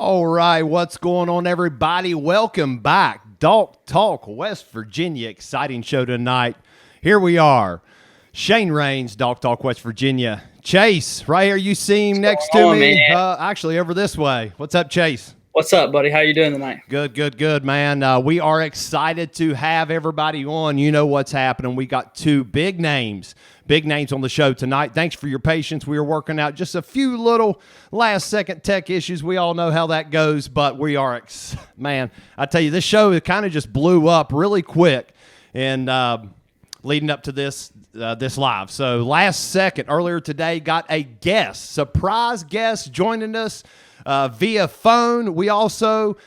All right, what's going on, everybody? Welcome back. Dog Talk, West Virginia. Exciting show tonight. Here we are. Shane Rains, Dog Talk, West Virginia. Chase, right here, you see him next to me. Actually, over this way. What's up, Chase? What's up, buddy? How you doing tonight? Good, man. We are excited to have everybody on. You know what's happening. We got two big names on the show tonight. Thanks for your patience. We are working out just a few little last-second tech issues. We all know how that goes, but we are, man, I tell you, this show kind of just blew up really quick and leading up to this live. So last second, earlier today, got a guest, surprise guest joining us via phone. We also,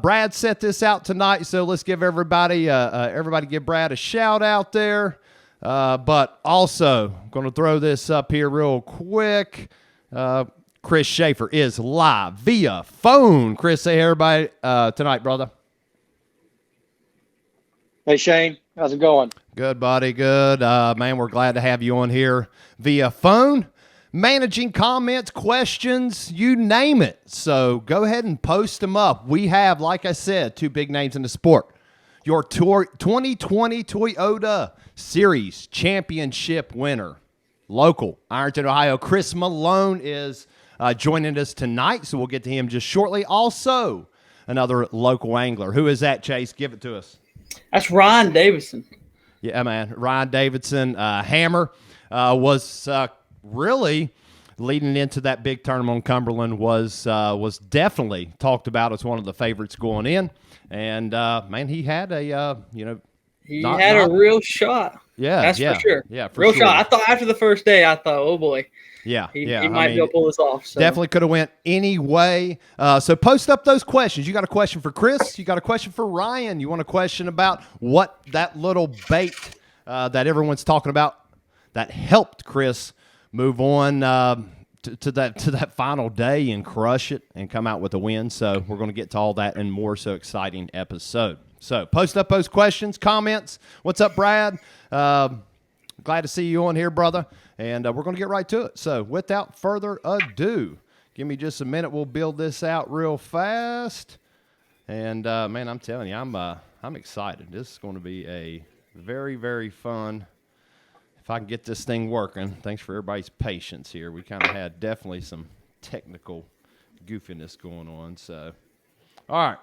Brad set this out tonight, so let's give everybody give Brad a shout out there. But also, I'm going to throw this up here real quick. Chris Schaefer is live via phone. Chris, say hey everybody tonight, brother. Hey, Shane. How's it going? Good, buddy. Good. Man, we're glad to have you on here via phone. Managing comments, questions, you name it. So go ahead and post them up. We have, like I said, two big names in the sport. Your 2020 Toyota Series Championship winner, local, Ironton, Ohio. Chris Malone is joining us tonight, so we'll get to him just shortly. Also, another local angler. Who is that, Chase? Give it to us. That's Ryan Davidson. Yeah, man. Ryan Davidson, Hammer, was really leading into that big tournament on Cumberland, was definitely talked about as one of the favorites going in. And, man, he had a, he had a real shot. Yeah, that's for sure. Yeah, for real sure. shot. I thought after the first day, oh boy. Yeah, he might be able to pull this off. So. Definitely could have went any way. So post up those questions. You got a question for Chris? You got a question for Ryan? You want a question about what that little bait that everyone's talking about that helped Chris move on to that final day and crush it and come out with a win? So we're going to get to all that and more. So exciting episode. So post up those questions, comments. What's up, Brad? Glad to see you on here, brother. And we're going to get right to it. So without further ado, give me just a minute. We'll build this out real fast. And, man, I'm telling you, I'm excited. This is going to be a very, very fun, if I can get this thing working. Thanks for everybody's patience here. We kind of had definitely some technical goofiness going on. So, all right.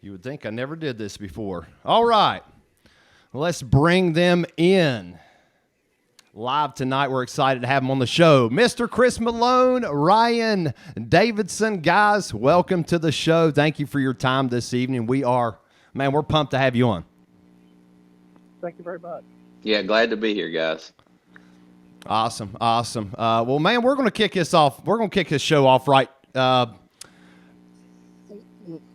You would think I never did this before. All right. Let's bring them in. Live tonight, we're excited to have them on the show. Mr. Chris Malone, Ryan Davidson. Guys, welcome to the show. Thank you for your time this evening. We're pumped to have you on. Thank you very much. Yeah, glad to be here, guys. Awesome. Well, man, we're going to kick this off. We're going to kick this show off right.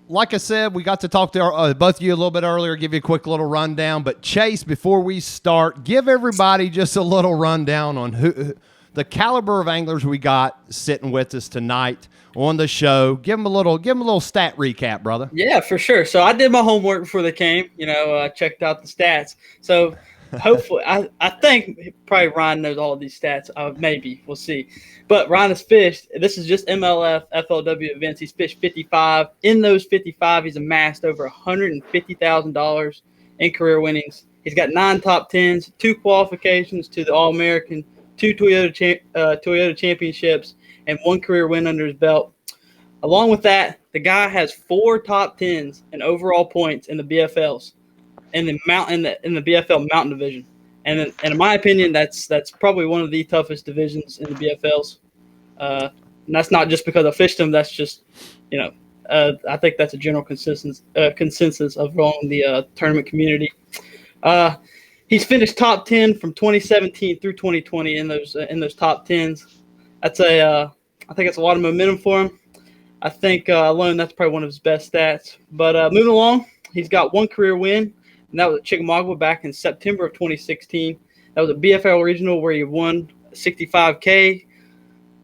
Like I said, we got to talk to both of you a little bit earlier, give you a quick little rundown. But, Chase, before we start, give everybody just a little rundown on who the caliber of anglers we got sitting with us tonight on the show. Give them a little stat recap, brother. Yeah, for sure. So I did my homework before they came, checked out the stats. So hopefully, I think probably Ryan knows all of these stats. Maybe. We'll see. But Ryan has fished. This is just MLF, FLW events. He's fished 55. In those 55, he's amassed over $150,000 in career winnings. He's got 9 top 10s, 2 qualifications to the All-American, 2 Toyota championships, and 1 career win under his belt. Along with that, the guy has 4 top 10s in overall points in the BFLs. In the BFL Mountain Division, and in my opinion, that's probably one of the toughest divisions in the BFLs. And that's not just because I fished them. That's just, I think that's a general consensus among the tournament community. He's finished top 10 from 2017 through 2020 in those top 10s. I think it's a lot of momentum for him. I think alone that's probably one of his best stats. But moving along, he's got 1 career win. And that was at 𝘲𝙗𝙗 back in September of 2016. That was a BFL regional where he won 65K.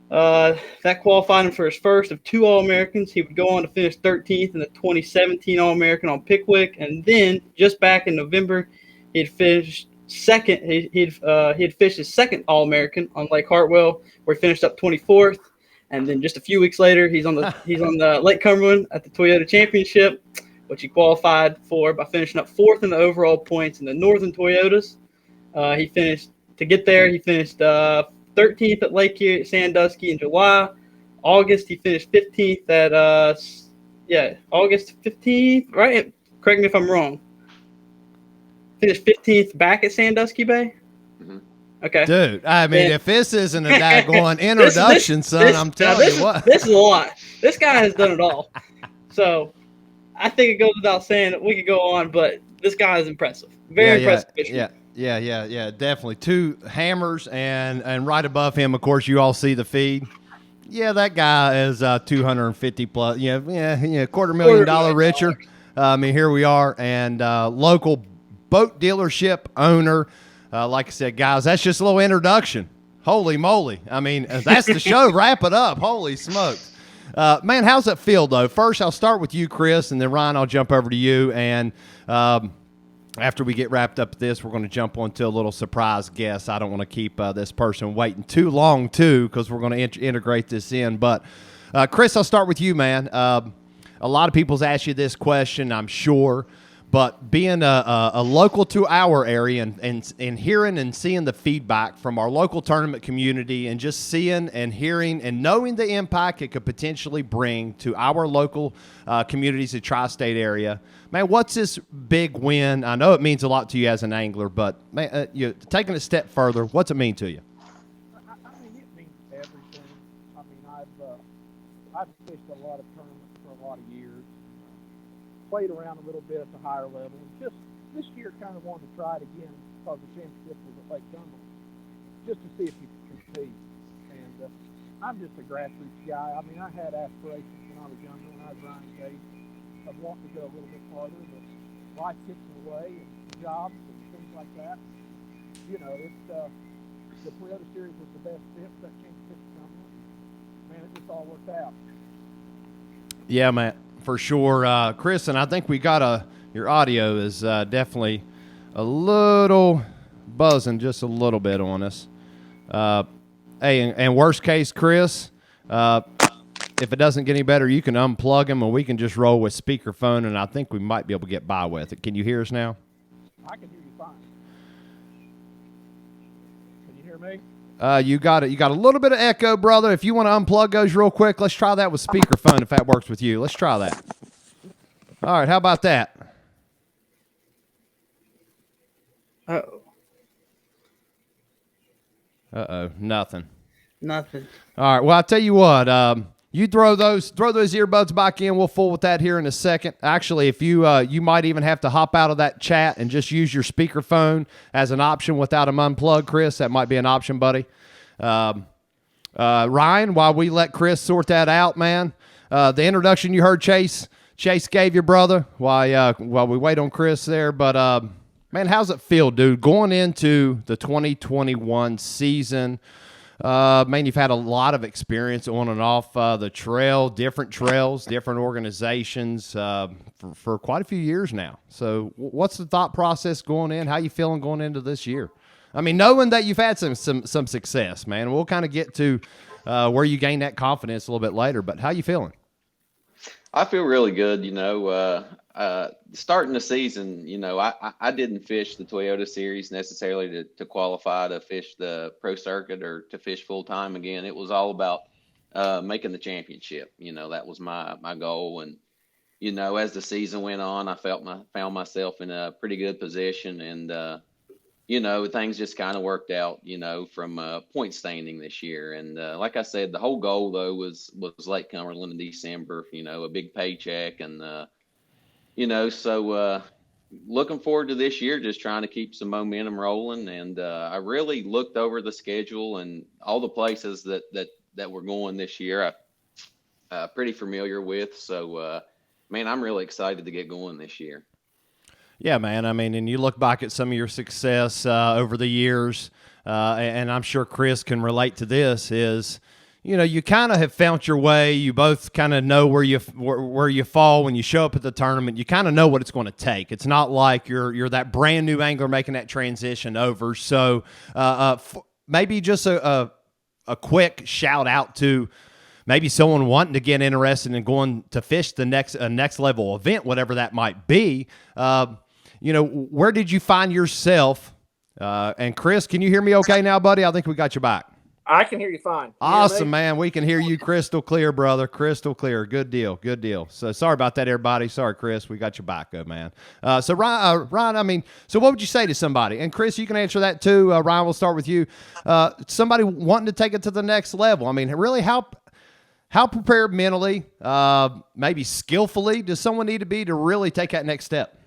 That qualified him for his first of 2 All-Americans. He would go on to finish 13th in the 2017 All-American on Pickwick. And then, just back in November, he had finished second. He'd fished his second All-American on Lake Hartwell, where he finished up 24th. And then just a few weeks later, he's on the Lake Cumberland at the Toyota Championship, which he qualified for by finishing up 4th in the overall points in the Northern Toyotas. He finished 13th at Lake Sandusky in July. August, he finished 15th at August 15th, right? Correct me if I'm wrong. Finished 15th back at Sandusky Bay. Mhm. Okay. Dude, I mean, if this isn't a daggone introduction, I'm telling you what. This is a lot. This guy has done it all. So I think it goes without saying that we could go on, but this guy is impressive. Very impressive fisherman. Yeah, definitely. 2 hammers, and right above him, of course, you all see the feed. Yeah, that guy is 250 plus. Yeah, $250,000 richer. I mean, here we are, and local boat dealership owner. Like I said, guys, that's just a little introduction. Holy moly. I mean, that's the show. Wrap it up. Holy smokes. Man, how's it feel, though? First, I'll start with you, Chris, and then Ryan, I'll jump over to you. And after we get wrapped up with this, we're going to jump onto a little surprise guest. I don't want to keep this person waiting too long, too, because we're going to integrate this in. But, Chris, I'll start with you, man. A lot of people's asked you this question, I'm sure. But being a local to our area and hearing and seeing the feedback from our local tournament community and just seeing and hearing and knowing the impact it could potentially bring to our local communities, the tri-state area, man, what's this big win? I know it means a lot to you as an angler, but man, you taking it a step further, what's it mean to you? I mean, it means everything. I mean, I've fished a lot of tournaments for a lot of years. Played around a little bit at the higher level. And just this year, kind of wanted to try it again because the championship was at Lake Cumberland, just to see if you could compete. And I'm just a grassroots guy. I mean, I had aspirations when I was younger, when I was Ryan Gates, of wanting to go a little bit farther, but life gets in the way, and jobs and things like that. You know, the Toyota Series was the best fit for that championship to come. Man, it just all worked out. Yeah, man. For sure, Chris, and I think we got your audio is definitely a little buzzing just a little bit on us. Hey, and worst case, Chris, if it doesn't get any better, you can unplug him and we can just roll with speakerphone, and I think we might be able to get by with it. Can you hear us now? I can hear you fine. Can you hear me? You got it. You got a little bit of echo, brother. If you want to unplug those real quick, let's try that with speakerphone if that works with you. Let's try that. All right, how about that? Nothing. Nothing. All right, well, I'll tell you what. You throw those earbuds back in. We'll fool with that here in a second. Actually, if you might even have to hop out of that chat and just use your speakerphone as an option without them unplugged, Chris. That might be an option, buddy. Ryan, while we let Chris sort that out, man, the introduction you heard Chase gave your brother while we wait on Chris there. But, man, how's it feel, dude, going into the 2021 season? Man, you've had a lot of experience on and off the trail, different trails, different organizations for quite a few years now. So what's the thought process going in? How you feeling going into this year? I mean, knowing that you've had some success, man. We'll kind of get to where you gain that confidence a little bit later, but how you feeling? I feel really good. You know, starting the season, you know, I didn't fish the Toyota Series necessarily to qualify to fish the pro circuit or to fish full time again. It was all about making the championship. You know, that was my goal. And, you know, as the season went on, I found myself in a pretty good position. And, you know, things just kind of worked out, you know, from point standing this year. And like I said, the whole goal, though, was Lake Cumberland in December, you know, a big paycheck. And, you know, so looking forward to this year, just trying to keep some momentum rolling. And I really looked over the schedule and all the places that we're going this year, I'm pretty familiar with. So, man, I'm really excited to get going this year. Yeah, man. I mean, and you look back at some of your success over the years, and I'm sure Chris can relate to this, is, you kind of have found your way. You both kind of know where you fall when you show up at the tournament. You kind of know what it's going to take. It's not like you're that brand new angler making that transition over. So maybe just a quick shout out to maybe someone wanting to get interested in going to fish the next level event, whatever that might be. Where did you find yourself? And Chris, can you hear me okay now, buddy? I think we got you back. I can hear you fine. Awesome, man. We can hear you crystal clear, brother. Crystal clear. Good deal. Good deal. So sorry about that, everybody. Sorry, Chris. We got your back, good man. So Ryan, so what would you say to somebody? And Chris, you can answer that too. Ryan, we'll start with you. Somebody wanting to take it to the next level. I mean, really, how prepared mentally, maybe skillfully, does someone need to be to really take that next step?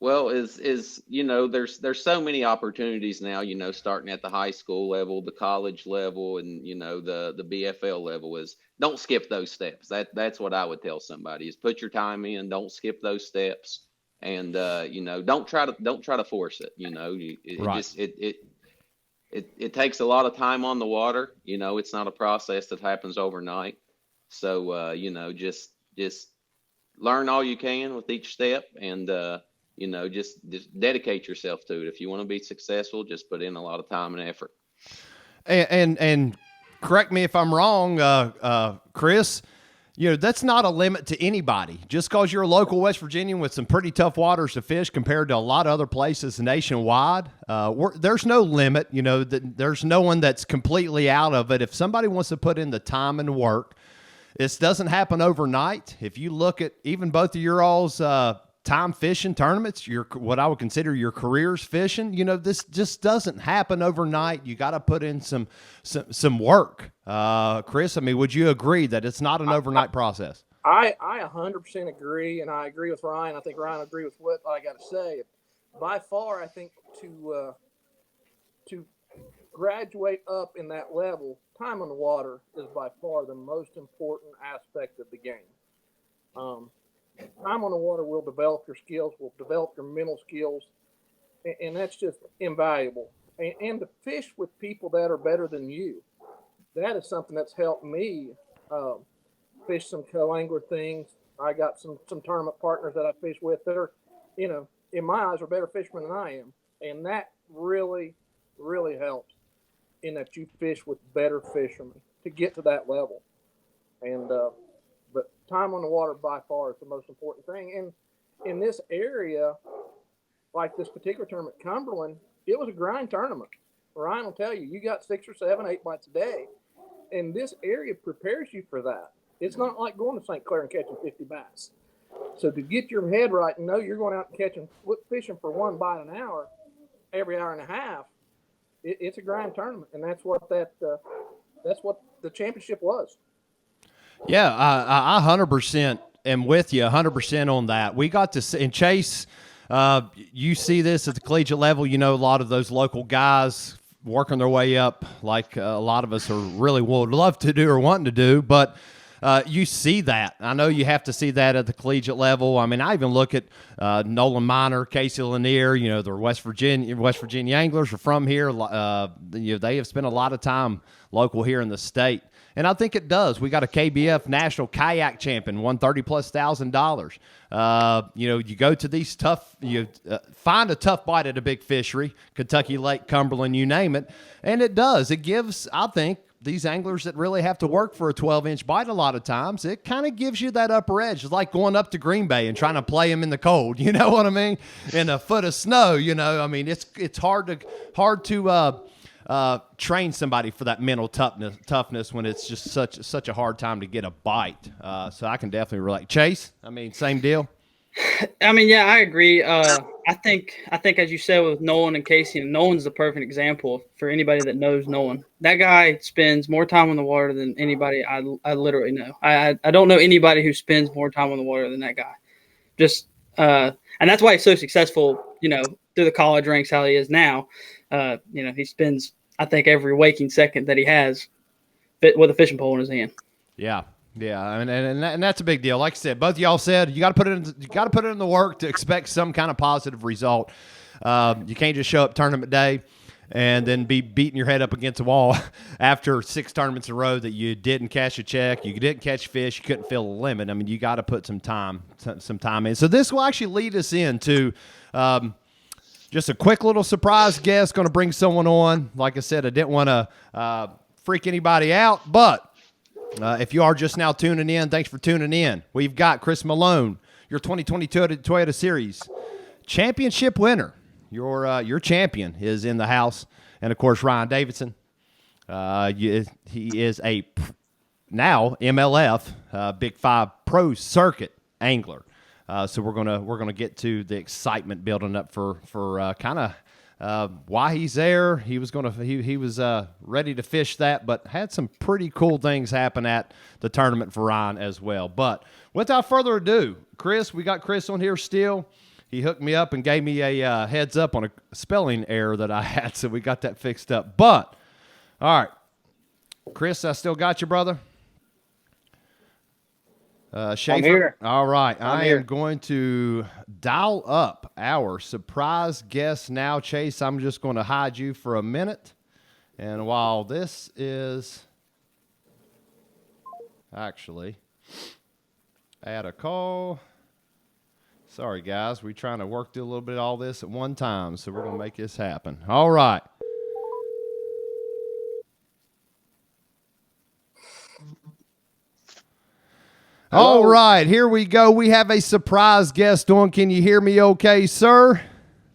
Well, there's so many opportunities now, starting at the high school level, the college level, and, the BFL level. Is don't skip those steps. That's what I would tell somebody, is put your time in, don't skip those steps. And, don't try to force it. It takes a lot of time on the water. It's not a process that happens overnight. So, just learn all you can with each step, and, just dedicate yourself to it. If you want to be successful, just put in a lot of time and effort. And correct me if I'm wrong, Chris, that's not a limit to anybody. Just because you're a local West Virginian with some pretty tough waters to fish compared to a lot of other places nationwide, there's no limit. There's no one that's completely out of it. If somebody wants to put in the time and work, this doesn't happen overnight. If you look at even both of your all's time fishing tournaments, what I would consider your careers fishing, this just doesn't happen overnight. You got to put in some work. Chris, would you agree that it's not an overnight process? I 100% agree, and I agree with Ryan. I think Ryan will agree with what I got to say. By far, I think to graduate up in that level, time on the water is by far the most important aspect of the game. Time on the water will develop your skills, will develop your mental skills, and that's just invaluable. And to fish with people that are better than you, that is something that's helped me fish some co-angler things. I got some tournament partners that I fish with that are, in my eyes, are better fishermen than I am. And that really, really helps in that you fish with better fishermen to get to that level. And but time on the water by far is the most important thing. And in this area, like this particular tournament, Cumberland, it was a grind tournament. Ryan will tell you, you got 6 or 7, 8 bites a day. And this area prepares you for that. It's not like going to St. Clair and catching 50 bass. So to get your head right and know you're going out and fishing for 1 bite an hour, every hour and a half, it's a grind tournament. And that's what that's what the championship was. Yeah, I 100% am with you, 100% on that. We got to see, and Chase, you see this at the collegiate level. A lot of those local guys working their way up, like a lot of us are really would love to do or wanting to do, but you see that. I know you have to see that at the collegiate level. I even look at Nolan Miner, Casey Lanier. They're West Virginia anglers are from here. They have spent a lot of time local here in the state. And I think it does. We got a KBF national kayak champion, won $30,000+. You go to these tough, find a tough bite at a big fishery, Kentucky Lake, Cumberland, you name it. And it does. It gives, I think, these anglers that really have to work for a 12-inch bite a lot of times, it kind of gives you that upper edge. It's like going up to Green Bay and trying to play them in the cold. You know what I mean? In a foot of snow, it's hard to train somebody for that mental toughness when it's just such a hard time to get a bite. So I can definitely relate. Chase, same deal. Yeah, I agree. I think as you said with Nolan and Casey, and Nolan's the perfect example for anybody that knows Nolan. That guy spends more time on the water than anybody I literally know. I don't know anybody who spends more time on the water than that guy. And that's why he's so successful, through the college ranks, how he is now. He spends, I think, every waking second that he has with a fishing pole in his hand. Yeah. Yeah, and that's a big deal. Like I said, both of y'all said you got to put it in the work to expect some kind of positive result. You can't just show up tournament day and then be beating your head up against the wall after 6 tournaments in a row that you didn't cash a check, you didn't catch fish, you couldn't fill a limit. I mean, you got to put some time in. So this will actually lead us into just a quick little surprise guest. Going to bring someone on. Like I said, I didn't want to freak anybody out, but if you are just now tuning in, thanks for tuning in. We've got Chris Malone, your 2022 Toyota Series championship winner. Your champion is in the house, and of course Ryan Davidson. He is a now MLF Big 5 Pro Circuit angler. So we're gonna get to the excitement building up for kind of why he's there. He was ready to fish that, but had some pretty cool things happen at the tournament for Ryan as well. But without further ado, Chris, we got Chris on here still. He hooked me up and gave me a heads up on a spelling error that I had, so we got that fixed up. But, all right, Chris, I still got you, brother. Schaefer. I'm here. All right, I here. am going to dial up our surprise guest now, Chase. I'm just going to hide you for a minute. And while this is actually add a call. Sorry, guys. We're trying to work through a little bit of all this at one time, so we're going to make this happen. All right. All right, here we go. We have a surprise guest on. Can you hear me okay, sir?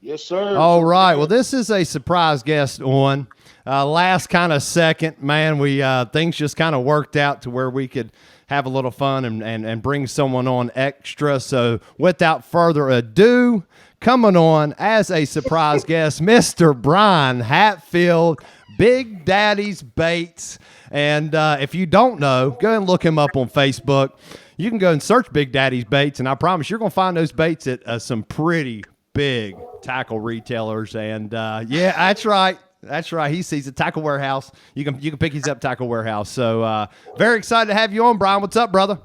Yes, sir. All right. Well, this is a surprise guest on. Last kind of second, man, we things just kind of worked out to where we could have a little fun and bring someone on extra. So without further ado, coming on as a surprise guest, Mr. Brian Hatfield, Big Daddy's Baits. And if you don't know, go ahead and look him up on Facebook. You can go and search Big Daddy's Baits, and I promise you're going to find those baits at some pretty big tackle retailers. And yeah, that's right. That's right. He sees a Tackle Warehouse. You can pick his up Tackle Warehouse. So very excited to have you on, Brian. What's up, brother?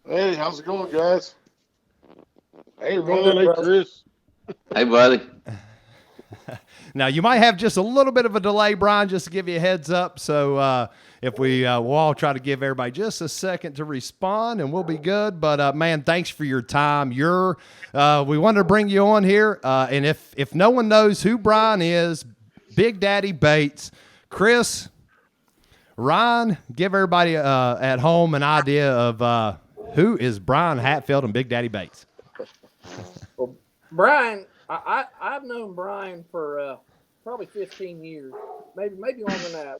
Hey, how's it going, guys? Hey, Hey, Ron. Hey, brother. Chris. Hey, buddy. Now, you might have just a little bit of a delay, Brian, just to give you a heads up. So if we'll all try to give everybody just a second to respond, and we'll be good. But, man, thanks for your time. We wanted to bring you on here. And if no one knows who Brian is, Big Daddy Baits, Chris, Ryan, give everybody at home an idea of who is Brian Hatfield and Big Daddy Baits. Well, Brian, I've known Brian for probably 15 years, maybe longer than that.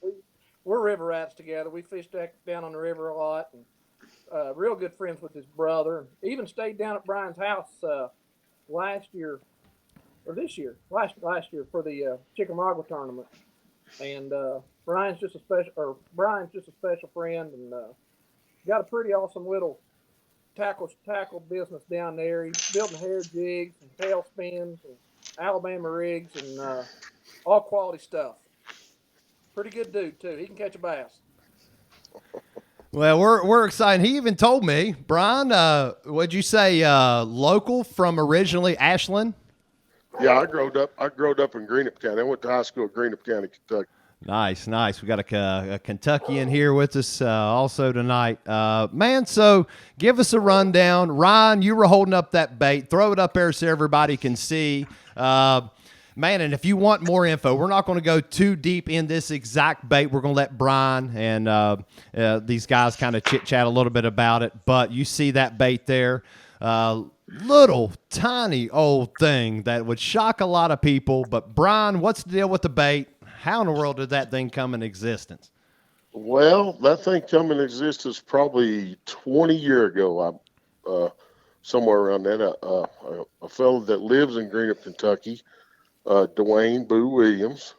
We're river rats together. We fished down on the river a lot, and real good friends with his brother. Even stayed down at Brian's house last year for the 𝘲𝙬 tournament. And Brian's just a special friend, and got a pretty awesome little tackle business down there. He's building hair jigs and tail spins and Alabama rigs and all quality stuff. Pretty good dude too. He can catch a bass. Well, we're excited. He even told me, Brian, what'd you say, local from originally Ashland? Yeah, I growed up in Greenup County. I went to high school at Greenup County, Kentucky. Nice. We got a Kentuckian here with us also tonight. Man, so give us a rundown. Ryan, you were holding up that bait. Throw it up there so everybody can see. Man, and if you want more info, we're not going to go too deep in this exact bait. We're going to let Brian and these guys kind of chit-chat a little bit about it. But you see that bait there. Little tiny old thing that would shock a lot of people. But Brian, what's the deal with the bait? How in the world did that thing come in existence? Well, that thing come in existence probably 20 years ago. Somewhere around that. A fellow that lives in Greenup, Kentucky, Dwayne Boo Williams,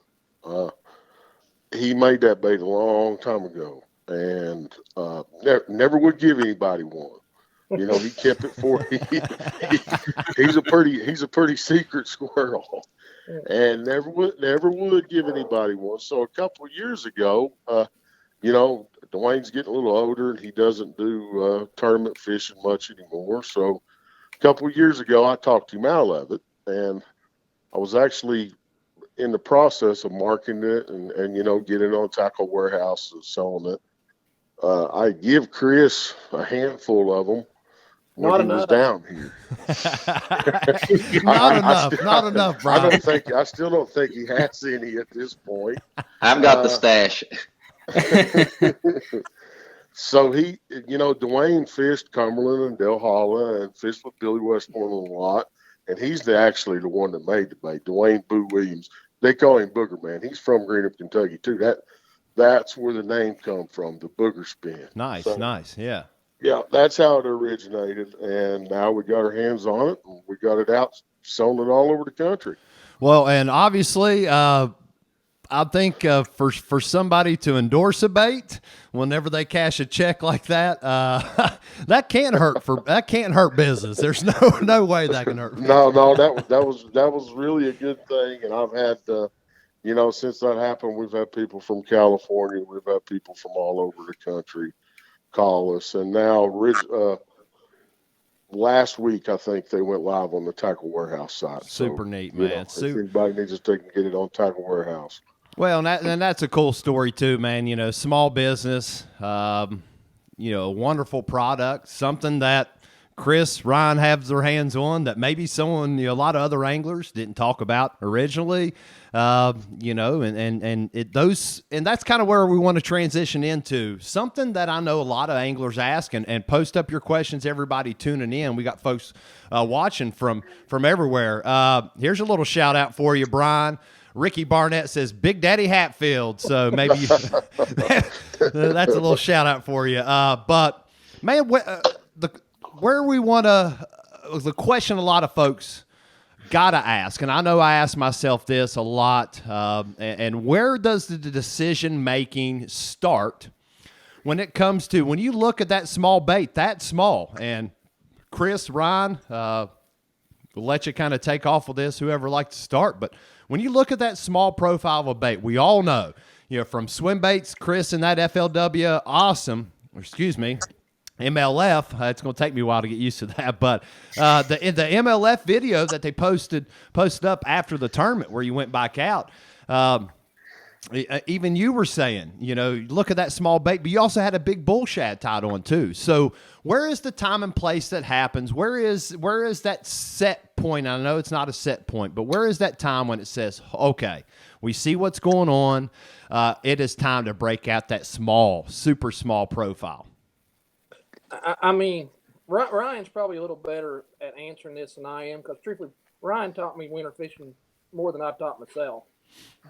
he made that bait a long time ago, and never would give anybody one. You know, he kept it for he's a pretty secret squirrel, and never would give anybody one. So a couple of years ago, you know, Dwayne's getting a little older, and he doesn't do tournament fishing much anymore. So a couple of years ago, I talked him out of it, and I was actually in the process of marketing it and getting on Tackle Warehouse and selling it. I give Chris a handful of them when Not he was enough. down here. Not enough, Brian. I still don't think he has any at this point. I've got the stash. So he, Dwayne fished Cumberland and Delhalla and fished with Billy Westmoreland a lot. And he's actually the one that made the bait, Dwayne Boo Williams. They call him Booger Man. He's from Greenup, Kentucky, too. That's where the name come from, the booger spin. Nice, yeah. Yeah, that's how it originated. And now we got our hands on it, and we got it out, selling it all over the country. Well, and obviously, I think for somebody to endorse a bait whenever they cash a check like that, that can't hurt business. There's no way that can hurt. No, that was really a good thing, and I've had since that happened, we've had people from California, we've had people from all over the country call us, and now last week I think they went live on the Tackle Warehouse site. Super neat, man. If anybody needs to get it on Tackle Warehouse. Well, and that's a cool story too, man. Small business, a wonderful product, something that Chris, Ryan have their hands on that maybe someone, a lot of other anglers didn't talk about originally, and that's kind of where we want to transition into something that I know a lot of anglers ask and post up your questions. Everybody tuning in. We got folks watching from everywhere. Here's a little shout out for you, Brian. Ricky Barnett says Big Daddy Hatfield. So maybe that's a little shout out for you. But man, where we want to, the question a lot of folks got to ask, and I know I ask myself this a lot, and where does the decision making start when it comes to, when you look at that small bait, that small, and Chris, Ryan, we'll let you kind of take off with this, whoever likes to start, but when you look at that small profile of a bait, we all know, from swim baits, Chris and that FLW, awesome, MLF. It's going to take me a while to get used to that, but the MLF video that they posted up after the tournament where you went back out, even you were saying, look at that small bait, but you also had a big bull shad tied on too. So where is the time and place that happens? Where is that set point? I know it's not a set point, but where is that time when it says, okay, we see what's going on. It is time to break out that small, super small profile. I mean, Ryan's probably a little better at answering this than I am, because truthfully, Ryan taught me winter fishing more than I've taught myself.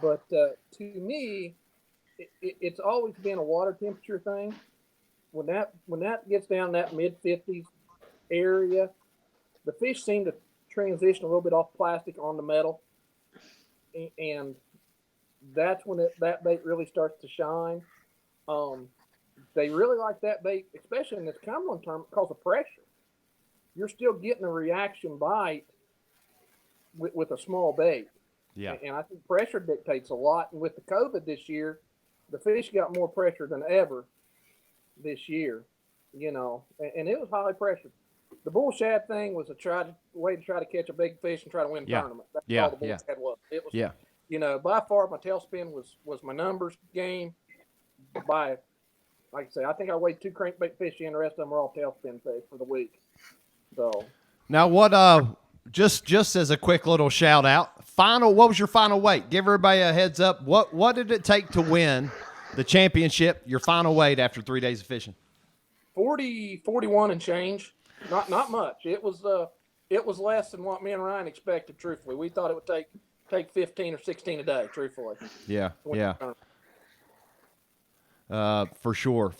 But to me, it's always been a water temperature thing. When that gets down that mid-50s area, the fish seem to transition a little bit off plastic onto metal, and that's when that bait really starts to shine. They really like that bait, especially in this Cumberland tournament, because of pressure. You're still getting a reaction bite with a small bait. Yeah. And I think pressure dictates a lot. And with the COVID this year, the fish got more pressure than ever this year, and it was highly pressured. The bull shad thing was a way to try to catch a big fish and try to win a tournament. That's all the bull shad was. It was, by far my tailspin was my numbers game by, like I say, I think I weighed 2 crankbait fish in. The rest of them were all tailspin fish for the week. So now, what? Just as a quick little shout out, what was your final weight? Give everybody a heads up. What did it take to win the championship? Your final weight after 3 days of fishing? 41 and change. Not much. It was less than what me and Ryan expected. Truthfully, we thought it would take 15 or 16 a day. Truthfully. Yeah. For sure.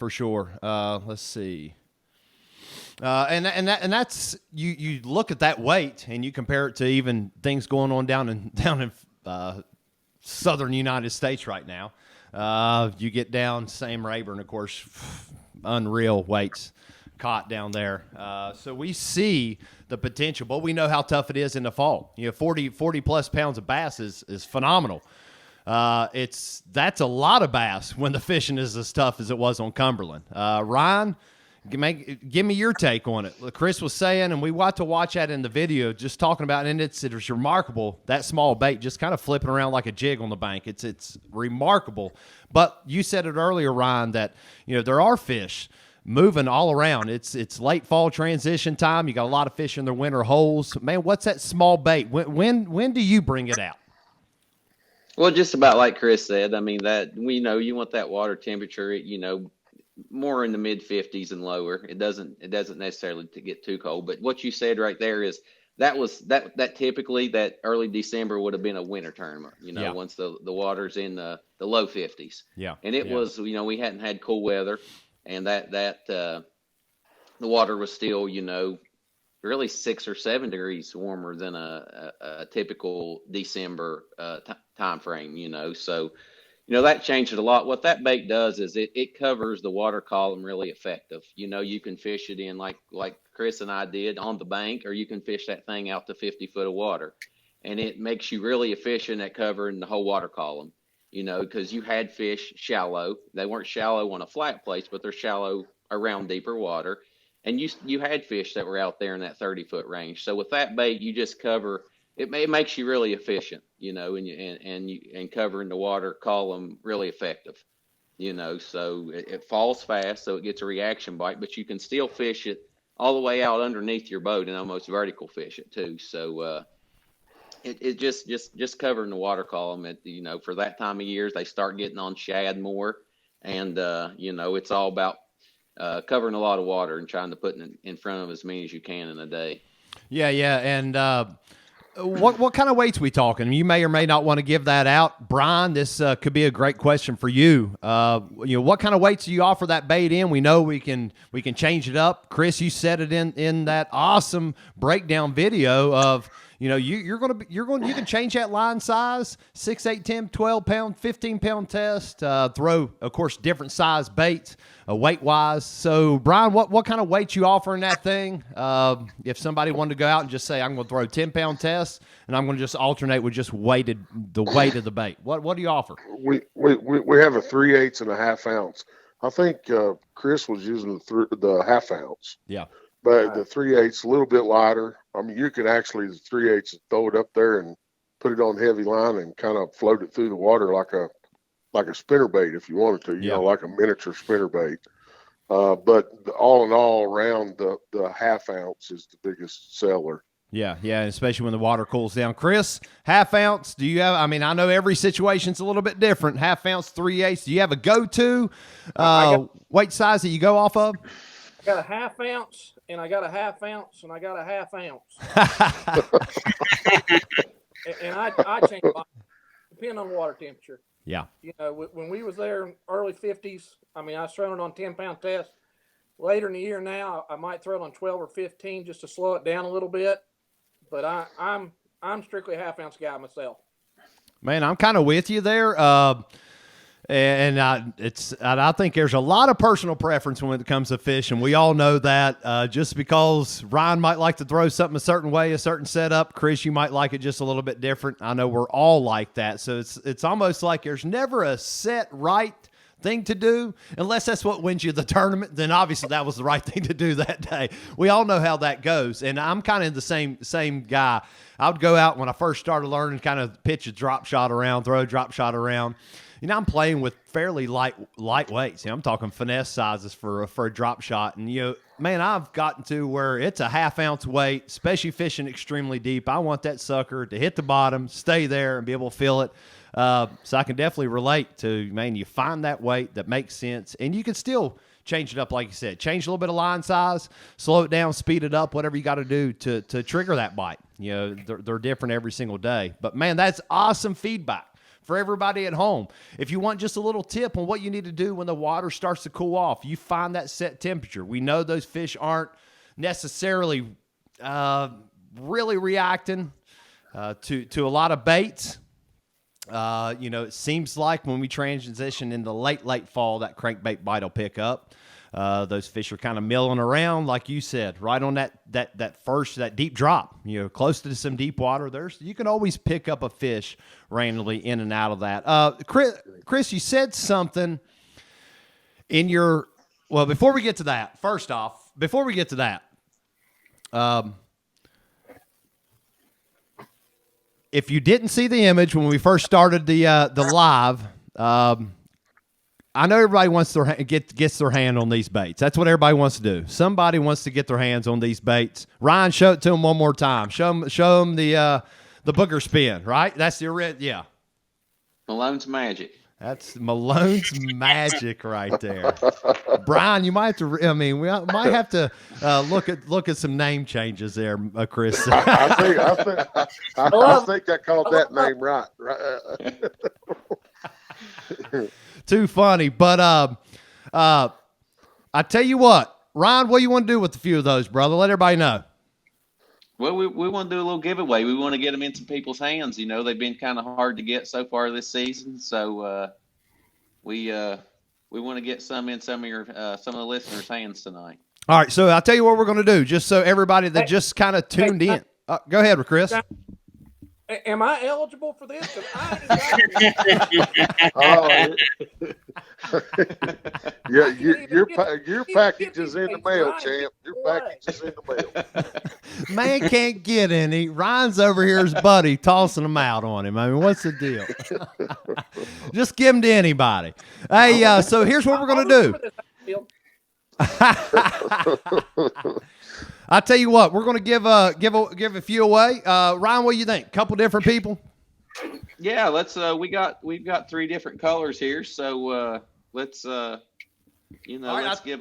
Let's see. And that's you look at that weight and you compare it to even things going on down in southern United States right now. You get down Sam Rayburn, of course, unreal weights caught down there. So we see the potential, but we know how tough it is in the fall. 40 plus pounds of bass is phenomenal. That's a lot of bass when the fishing is as tough as it was on Cumberland. Ryan, Give me your take on it. Chris was saying, and we got to watch that in the video, just talking about, and it's remarkable, that small bait just kind of flipping around like a jig on the bank. It's remarkable. But you said it earlier, Ryan, that there are fish moving all around. It's late fall transition time. You got a lot of fish in their winter holes. Man, what's that small bait? When do you bring it out? Well, just about like Chris said. I mean, that you want that water temperature, more in the mid 50s and lower. It doesn't necessarily to get too cold. But what you said right there is that typically that early December would have been a winter tournament. Once the water's in the low 50s. Yeah. And it was we hadn't had cool weather, and that the water was still really 6 or 7 degrees warmer than a typical December time frame. So. That changed it a lot. What that bait does is it covers the water column really effective. You can fish it in like Chris and I did on the bank, or you can fish that thing out to 50 foot of water. And it makes you really efficient at covering the whole water column, because you had fish shallow. They weren't shallow on a flat place, but they're shallow around deeper water. And you had fish that were out there in that 30 foot range. So with that bait, you just cover. It makes you really efficient, and covering the water column really effective, so it falls fast, so it gets a reaction bite, but you can still fish it all the way out underneath your boat and almost vertical fish it too. So it just covering the water column for that time of year, they start getting on shad more, and it's all about covering a lot of water and trying to put it in front of as many as you can in a day. Yeah, and what kind of weights we talking? You may or may not want to give that out. Brian, this could be a great question for you. What kind of weights do you offer that bait in? We know we can change it up. Chris, you said it in that awesome breakdown video of you can change that line size, 6, 8, 10, 12 pound, 15 pound test. Throw, of course, different size baits, weight wise. So, Brian, what kind of weight you offering that thing? If somebody wanted to go out and just say, I'm going to throw 10 pound tests and I'm going to just alternate with just the weight of the bait. What do you offer? We have a 3/8 and a half ounce. I think Chris was using the half ounce. Yeah. But the 3/8 a little bit lighter. I mean, you could actually the 3/8 throw it up there and put it on heavy line and kind of float it through the water like a spinner bait if you wanted to, like a miniature spinner bait. But all in all, around the half ounce is the biggest seller. Yeah, especially when the water cools down. Chris, half ounce, do you have, I mean, I know every situation's a little bit different. Half ounce, 3/8. Do you have a go-to weight size that you go off of? I got a half ounce, and I got a half ounce, and I got a half ounce. and I change mine depending on water temperature. Yeah. When we was there in early 50s, I mean, I was throwing it on 10-pound test. Later in the year now, I might throw it on 12 or 15 just to slow it down a little bit. But I'm strictly a half ounce guy myself. Man, I'm kind of with you there. And I think there's a lot of personal preference when it comes to fishing. We all know that. Just because Ryan might like to throw something a certain way, a certain setup, Chris, you might like it just a little bit different. I know we're all like that. So it's almost like there's never a set right thing to do, unless that's what wins you the tournament. Then obviously that was the right thing to do that day. We all know how that goes, and I'm kind of the same guy. I would go out when I first started learning, kind of pitch a drop shot around, throw a drop shot around. I'm playing with fairly light weights. I'm talking finesse sizes for a drop shot, and man, I've gotten to where it's a half ounce weight, especially fishing extremely deep. I want that sucker to hit the bottom, stay there, and be able to feel it. So I can definitely relate to, man, you find that weight that makes sense, and you can still change it up, like you said. Change a little bit of line size, slow it down, speed it up, whatever you got to do to trigger that bite. They're different every single day. But, man, that's awesome feedback for everybody at home. If you want just a little tip on what you need to do when the water starts to cool off, you find that set temperature. We know those fish aren't necessarily really reacting to a lot of baits. It seems like when we transition into late fall, that crankbait bite will pick up. Those fish are kind of milling around, like you said, right on that deep drop, close to some deep water. You can always pick up a fish randomly in and out of that. Chris, you said something in your Well, before we get to that, first off, if you didn't see the image when we first started the live, I know everybody wants to gets their hand on these baits. That's what everybody wants to do. Somebody wants to get their hands on these baits. Ryan, show it to them one more time. Show them the booger spin. Right? That's the original. Yeah. Malone's magic. That's Malone's magic right there. Brian, you might have to. I mean, we might have to look at some name changes there, Chris. I think I called that name right. Too funny, but I tell you what, Ryan, what do you want to do with a few of those, brother? Let everybody know. Well, we want to do a little giveaway. We want to get them in some people's hands. You know, they've been kind of hard to get so far this season. So we want to get some in some of the listeners' hands tonight. All right. So I'll tell you what we're going to do, just so everybody that just kind of tuned in. Go ahead, Chris. Am I eligible for this? Your package is in the mail, champ. Your package is in the mail. Man can't get any. Ryan's over here, his buddy, tossing them out on him. I mean, what's the deal? Just give them to anybody. Hey, so here's what we're going to do. I tell you what, we're going to give a few away. Ryan, what do you think? Couple different people? Yeah, let's. We've got 3 different colors here, so let's give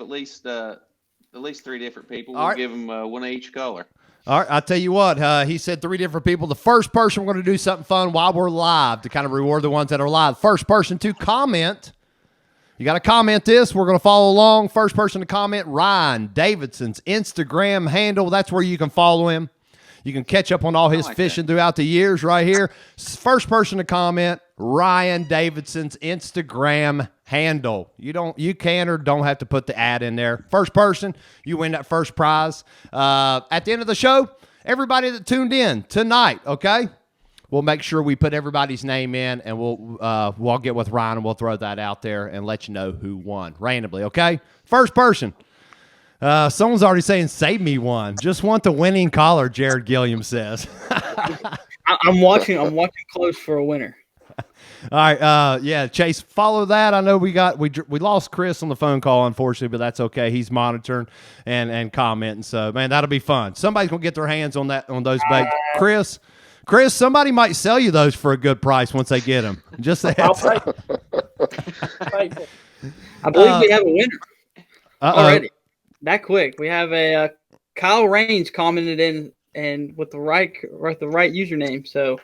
at least 3 different people. We'll give them one of each color. All right, I'll tell you what. He said 3 different people. The first person, we're going to do something fun while we're live to kind of reward the ones that are live. First person to comment. You got to comment this. We're going to follow along. First person to comment, Ryan Davidson's Instagram handle. That's where you can follow him. You can catch up on all his fishing throughout the years right here. First person to comment, Ryan Davidson's Instagram handle. You can or don't have to put the ad in there. First person, you win that first prize. At the end of the show, everybody that tuned in tonight, okay? We'll make sure we put everybody's name in, and we'll get with Ryan, and we'll throw that out there and let you know who won randomly, okay? First person. Someone's already saying, save me one. Just want the winning caller, Jared Gilliam says. I'm watching close for a winner. All right, yeah, Chase, follow that. I know we lost Chris on the phone call, unfortunately, but that's okay. He's monitoring and commenting, so man, that'll be fun. Somebody's gonna get their hands on those baits. Chris, somebody might sell you those for a good price once they get them. Just a heads up. I believe we have a winner already. That quick. We have a Kyle Raines commented in and with the right username. So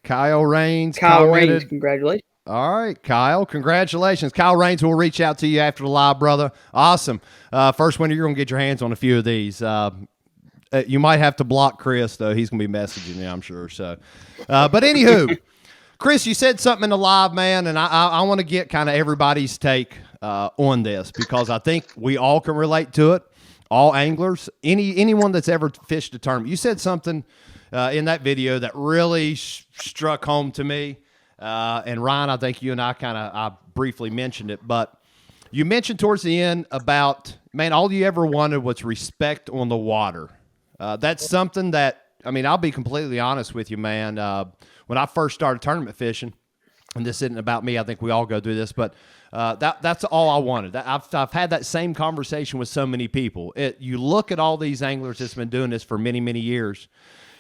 Kyle Raines, congratulations. All right, Kyle, congratulations. Kyle Raines will reach out to you after the live, brother. Awesome. First winner, you're going to get your hands on a few of these. You might have to block Chris, though. He's going to be messaging you, I'm sure. So, but anywho, Chris, you said something in the live, man, and I want to get kind of everybody's take on this because I think we all can relate to it. All anglers, anyone that's ever fished a tournament. You said something in that video that really struck home to me. And Ryan, I think you and I briefly mentioned it, but you mentioned towards the end about, man, all you ever wanted was respect on the water. That's something that, I mean, I'll be completely honest with you, man. When I first started tournament fishing, and this isn't about me, I think we all go through this, but that's all I wanted. I've had that same conversation with so many people. You look at all these anglers that's been doing this for many, many years,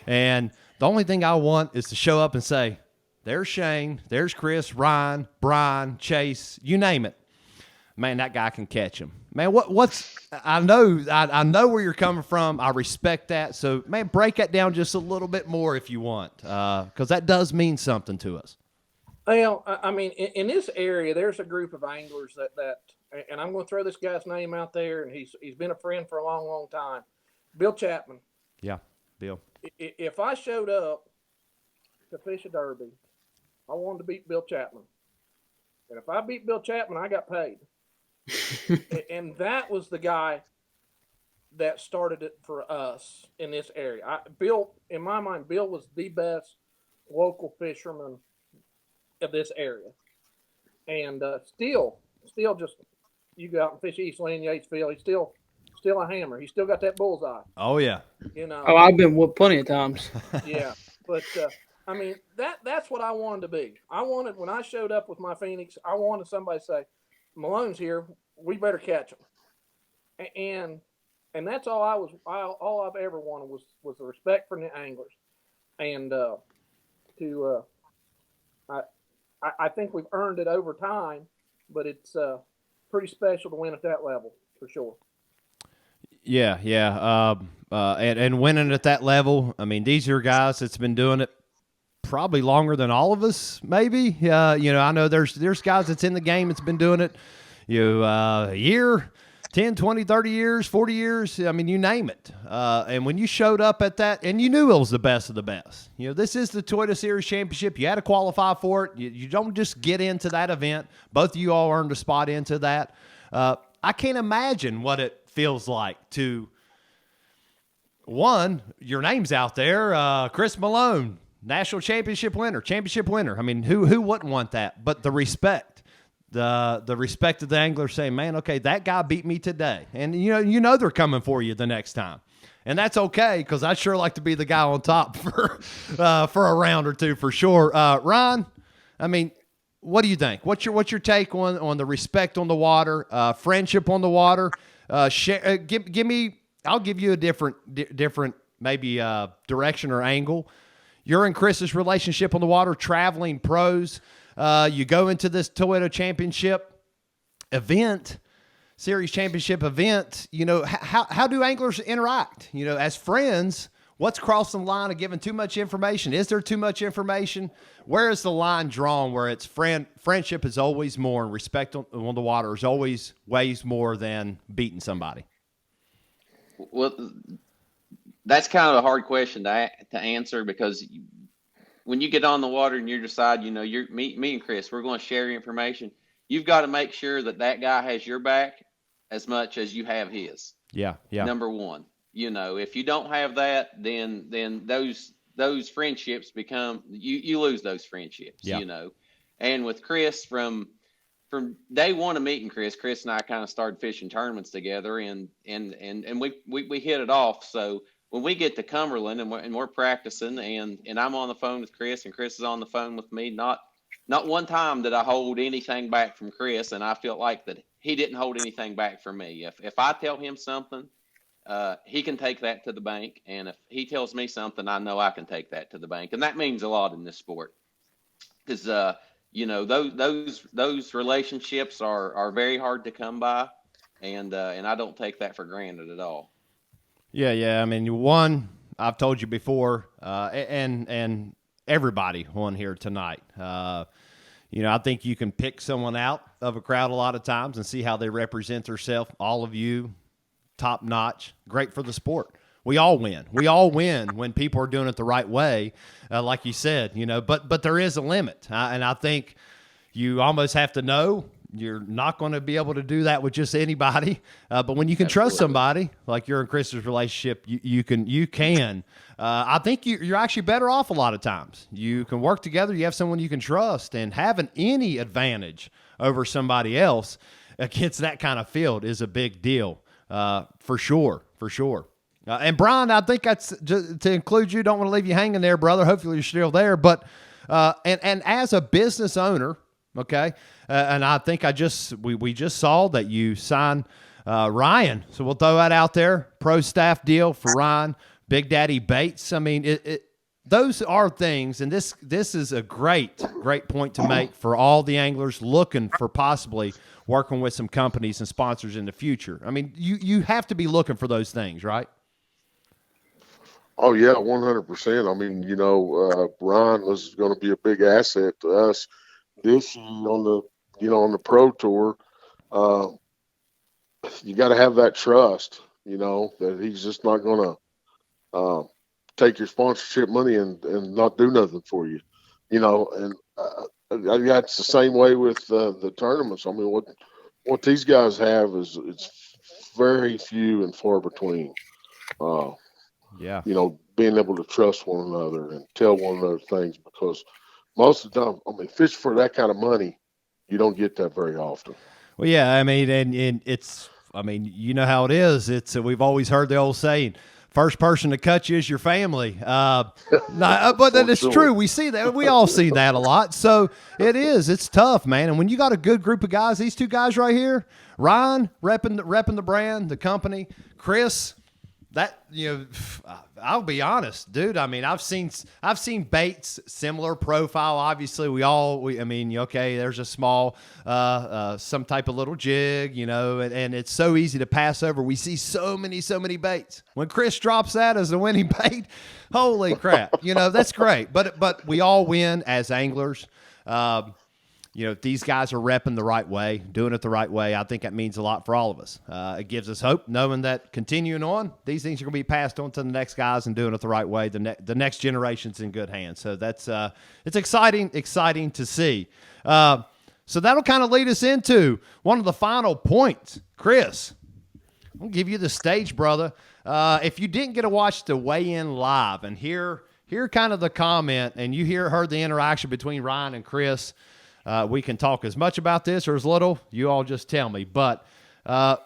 and the only thing I want is to show up and say, there's Shane, there's Chris, Ryan, Brian, Chase, you name it. Man, that guy can catch him. Man, I know where you're coming from. I respect that. So, man, break that down just a little bit more if you want, because that does mean something to us. Well, I mean, in this area, there's a group of anglers that, and I'm going to throw this guy's name out there, and he's been a friend for a long, long time. Bill Chapman. Yeah, Bill. If I showed up to fish a derby, I wanted to beat Bill Chapman. And if I beat Bill Chapman, I got paid. And that was the guy that started it for us in this area. Bill, in my mind, Bill was the best local fisherman of this area. And still just you go out and fish East Lane Yatesville, he's still a hammer. He's still got that bullseye. Oh yeah. You know. Oh, I've been with plenty of times. Yeah, but I mean that's what I wanted to be. I wanted when I showed up with my Phoenix, I wanted somebody to say, "Malone's here, we better catch him." And that's all all I've ever wanted was the respect for the anglers, and I think we've earned it over time, but it's pretty special to win at that level for sure. Yeah, yeah. And winning at that level, I mean, these are guys that's been doing it probably longer than all of us, maybe. I know there's guys that's in the game that's been doing it, a year, 10, 20, 30 years, 40 years. I mean, you name it. And when you showed up at that, and you knew it was the best of the best. This is the Toyota Series Championship. You had to qualify for it. You don't just get into that event. Both of you all earned a spot into that. I can't imagine what it feels like to, one, your name's out there, Chris Malone, national championship winner. I mean, who wouldn't want that? But the respect, the respect of the angler saying, man, okay, that guy beat me today. And you know they're coming for you the next time. And that's okay, because I'd sure like to be the guy on top for a round or two for sure. Ron, I mean, what do you think? What's your take on the respect on the water, friendship on the water? Give me. I'll give you a different maybe direction or angle. You're in Chris's relationship on the water, traveling pros. You go into this Toyota Championship event, Series Championship event. How do anglers interact? As friends. What's crossing the line of giving too much information? Is there too much information? Where is the line drawn where it's friendship is always more and respect on the water is always weighs more than beating somebody? Well, that's kind of a hard question to answer, because when you get on the water and you decide, you're me and Chris, we're going to share information. You've got to make sure that guy has your back as much as you have his. Yeah. Number one. If you don't have that, then those friendships become you lose those friendships. Yeah. And with Chris, from day one of meeting Chris and I kind of started fishing tournaments together, and we hit it off. So when we get to Cumberland and we're practicing, and I'm on the phone with Chris and Chris is on the phone with me, not one time did I hold anything back from Chris, and I felt like that he didn't hold anything back from me. If I tell him something, he can take that to the bank, and if he tells me something, I know I can take that to the bank, and that means a lot in this sport, because those relationships are very hard to come by, and I don't take that for granted at all. Yeah. I mean, one, I've told you before, and everybody on here tonight. I think you can pick someone out of a crowd a lot of times and see how they represent themselves. All of you. Top notch, great for the sport. We all win. We all win when people are doing it the right way, like you said. But there is a limit, and I think you almost have to know you're not going to be able to do that with just anybody. But when you can trust somebody, like you're in Chris's relationship, you can. I think you're actually better off a lot of times. You can work together. You have someone you can trust, and having any advantage over somebody else against that kind of field is a big deal. For sure. And Brian, I think that's just to include you. Don't want to leave you hanging there, brother. Hopefully you're still there. But and as a business owner, okay, and I think we just saw that you signed Ryan. So we'll throw that out there. Pro staff deal for Ryan, Big Daddy Bates. I mean, those are things, and this is a great point to make for all the anglers looking for possibly working with some companies and sponsors in the future. I mean, you have to be looking for those things, right? Oh yeah, 100%. I mean, Ryan was going to be a big asset to us this year on the pro tour. You got to have that trust, that he's just not going to take your sponsorship money and not do nothing for you, and that's the same way with the tournaments. I mean, what these guys have is it's very few and far between. Being able to trust one another and tell one another things, because most of the time, I mean, fish for that kind of money, you don't get that very often. Well, yeah, I mean, and it's, I mean, you know how it is. It's we've always heard the old saying, first person to cut you is your family. But then it's true. We see that. We all see that a lot. So it is. It's tough, man. And when you got a good group of guys, these two guys right here, Ryan repping the brand, the company, Chris. That, you know, I'll be honest, dude. I mean, I've seen baits similar profile. Obviously, I mean, okay, there's a small, some type of little jig, you know, and it's so easy to pass over. We see so many baits. When Chris drops that as the winning bait, holy crap, you know, that's great. But we all win as anglers. You know, these guys are repping the right way, doing it the right way. I think that means a lot for all of us. It gives us hope, knowing that continuing on, these things are going to be passed on to the next guys and doing it the right way. The next generation's in good hands. So that's it's exciting to see. So that'll kind of lead us into one of the final points. Chris, I'll give you the stage, brother. If you didn't get to watch the weigh-in live and hear kind of the comment, and you heard the interaction between Ryan and Chris, we can talk as much about this or as little. You all just tell me. But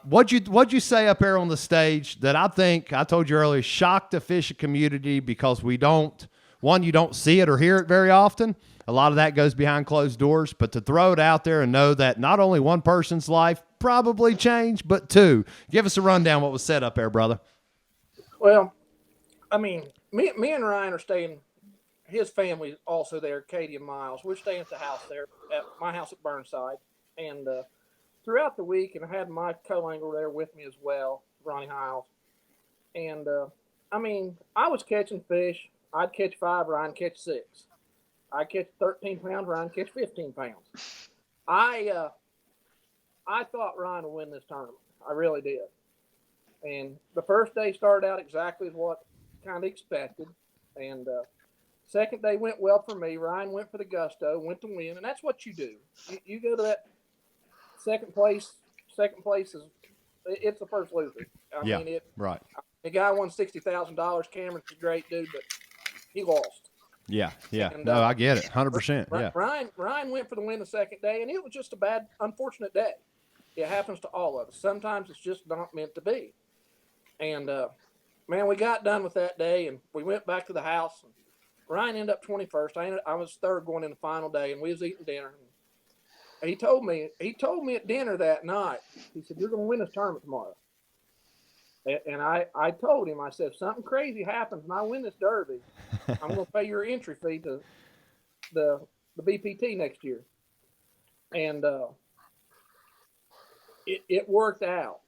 what'd you say up there on the stage that I think, I told you earlier, shocked the fishing community because you don't see it or hear it very often. A lot of that goes behind closed doors. But to throw it out there and know that not only one person's life probably changed, but two. Give us a rundown what was said up there, brother. Well, I mean, me and Ryan are staying. His family is also there, Katie and Miles. We're staying at the house there, at my house at Burnside. And throughout the week, and I had my co-angler there with me as well, Ronnie Hiles. And, I mean, I was catching fish. I'd catch 5, Ryan catch 6. I'd catch 13 pounds, Ryan catch 15 pounds. I thought Ryan would win this tournament. I really did. And the first day started out exactly as what kind of expected. And second day went well for me. Ryan went for the gusto, went to win, and that's what you do. You go to that second place. Second place it's the first loser. I mean, right. The guy won $60,000. Cameron's a great dude, but he lost. Yeah. And, no, I get it, 100%. Yeah. Ryan went for the win the second day, and it was just a bad, unfortunate day. It happens to all of us. Sometimes it's just not meant to be. And man, we got done with that day, and we went back to the house. And Ryan ended up 21st. I was third going in the final day, and we was eating dinner. And he told me at dinner that night, he said, "You're going to win this tournament tomorrow." And I told him, I said, if something crazy happens and I win this derby, I'm going to pay your entry fee to the BPT next year. And it worked out.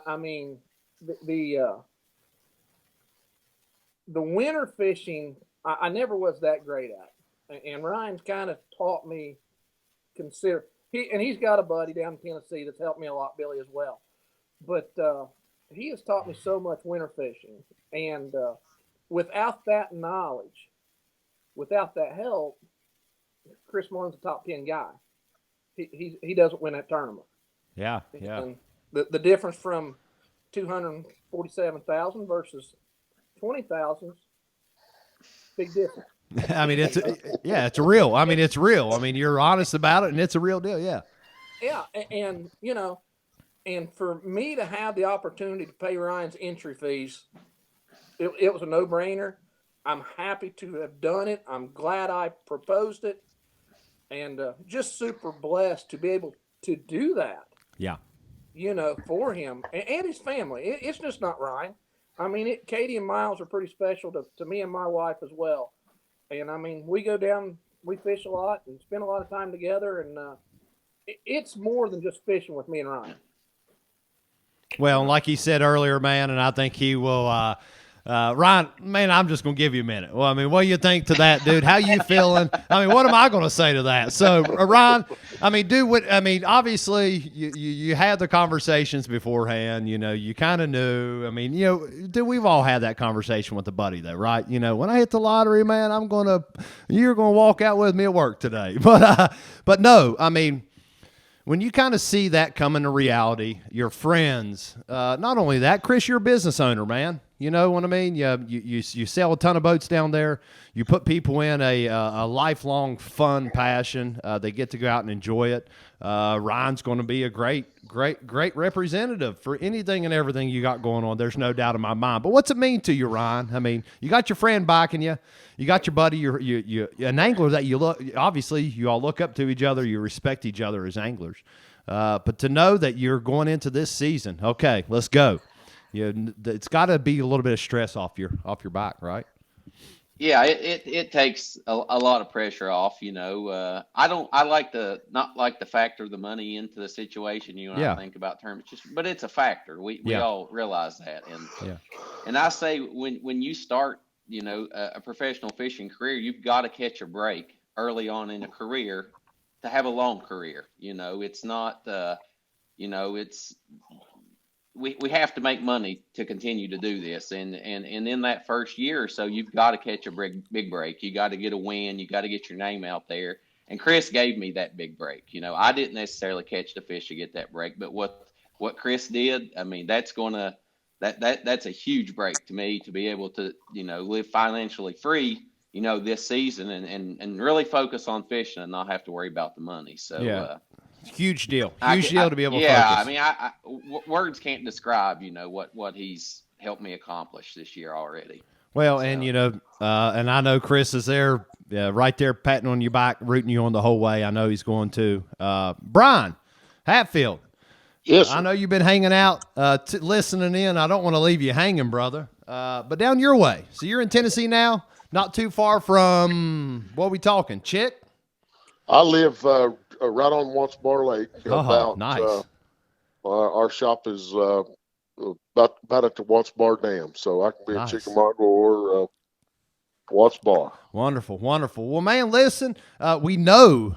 I mean, the winter fishing, I never was that great at. And Ryan's kind of taught me he's got a buddy down in Tennessee that's helped me a lot, Billy, as well. But he has taught me so much winter fishing. And without that knowledge, without that help, Chris Malone's a top 10 guy. He doesn't win that tournament. Yeah. And the difference from 247,000 versus 20,000, big difference. I mean, it's real. I mean, it's real. I mean, you're honest about it, and it's a real deal. Yeah. Yeah, and and for me to have the opportunity to pay Ryan's entry fees, it was a no-brainer. I'm happy to have done it. I'm glad I proposed it, and just super blessed to be able to do that. Yeah. For him and his family. It's just not Ryan. I mean, Katie and Miles are pretty special to me and my wife as well. And, I mean, we go down, we fish a lot and spend a lot of time together. And it's more than just fishing with me and Ryan. Well, like he said earlier, man, and I think he will Ryan, man, I'm just going to give you a minute. Well, I mean, what do you think to that, dude? How you feeling? I mean, what am I going to say to that? So, Ryan, I mean, obviously you had the conversations beforehand, you kind of knew. I mean, dude, we've all had that conversation with a buddy though, right? When I hit the lottery, man, you're going to walk out with me at work today. But no, I mean, when you kind of see that come into reality, your friends, not only that, Chris, you're a business owner, man. You know what I mean? You sell a ton of boats down there. You put people in a lifelong fun passion. They get to go out and enjoy it. Ryan's going to be a great representative for anything and everything you got going on. There's no doubt in my mind. But what's it mean to you, Ryan? I mean, you got your friend backing you. You got your buddy. You an angler that you look. Obviously, you all look up to each other. You respect each other as anglers. But to know that you're going into this season, okay, let's go. It's got to be a little bit of stress off your back, right? Yeah, it takes a lot of pressure off. I like not like to factor the money into the situation. I think about tournaments, but it's a factor. We all realize that, and I say when you start, a professional fishing career, you've got to catch a break early on in a career to have a long career. It's not, it's. We have to make money to continue to do this, and in that first year or so, you've got to catch a big break. You got to get a win. You got to get your name out there. And Chris gave me that big break. I didn't necessarily catch the fish to get that break, but what Chris did, I mean, that's a huge break to me to be able to live financially free this season and really focus on fishing and not have to worry about the money. So huge deal. Huge deal to be able to focus. I mean, words can't describe, what he's helped me accomplish this year already. Well, and and I know Chris is there, right there, patting on your back, rooting you on the whole way. I know he's going to. Brian Hatfield. Yes, sir. I know you've been hanging out, listening in. I don't want to leave you hanging, brother. But down your way. So you're in Tennessee now, not too far from, what are we talking, Chick? I live right on Watts Bar Lake. Nice. Our shop is about at the Watts Bar Dam, so I can be at Chickamauga or Watts Bar. Wonderful, wonderful. Well, man, listen, we know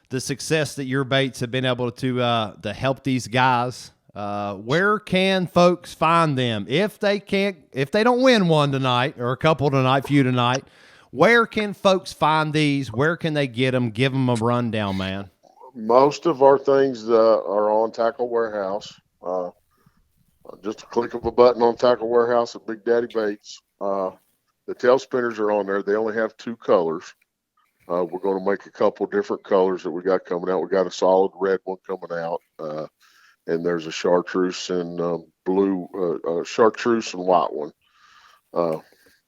the success that your baits have been able to help these guys. Where can folks find them if they don't win one tonight or a couple tonight for you tonight? Where can folks find these? Where can they get them? Give them a rundown, man. Most of our things are on Tackle Warehouse. Just a click of a button on Tackle Warehouse at Big Daddy Baits. The tail spinners are on there. They only have 2 colors. We're going to make a couple different colors that we got coming out. We got a solid red one coming out, and there's a chartreuse and blue, chartreuse and white one.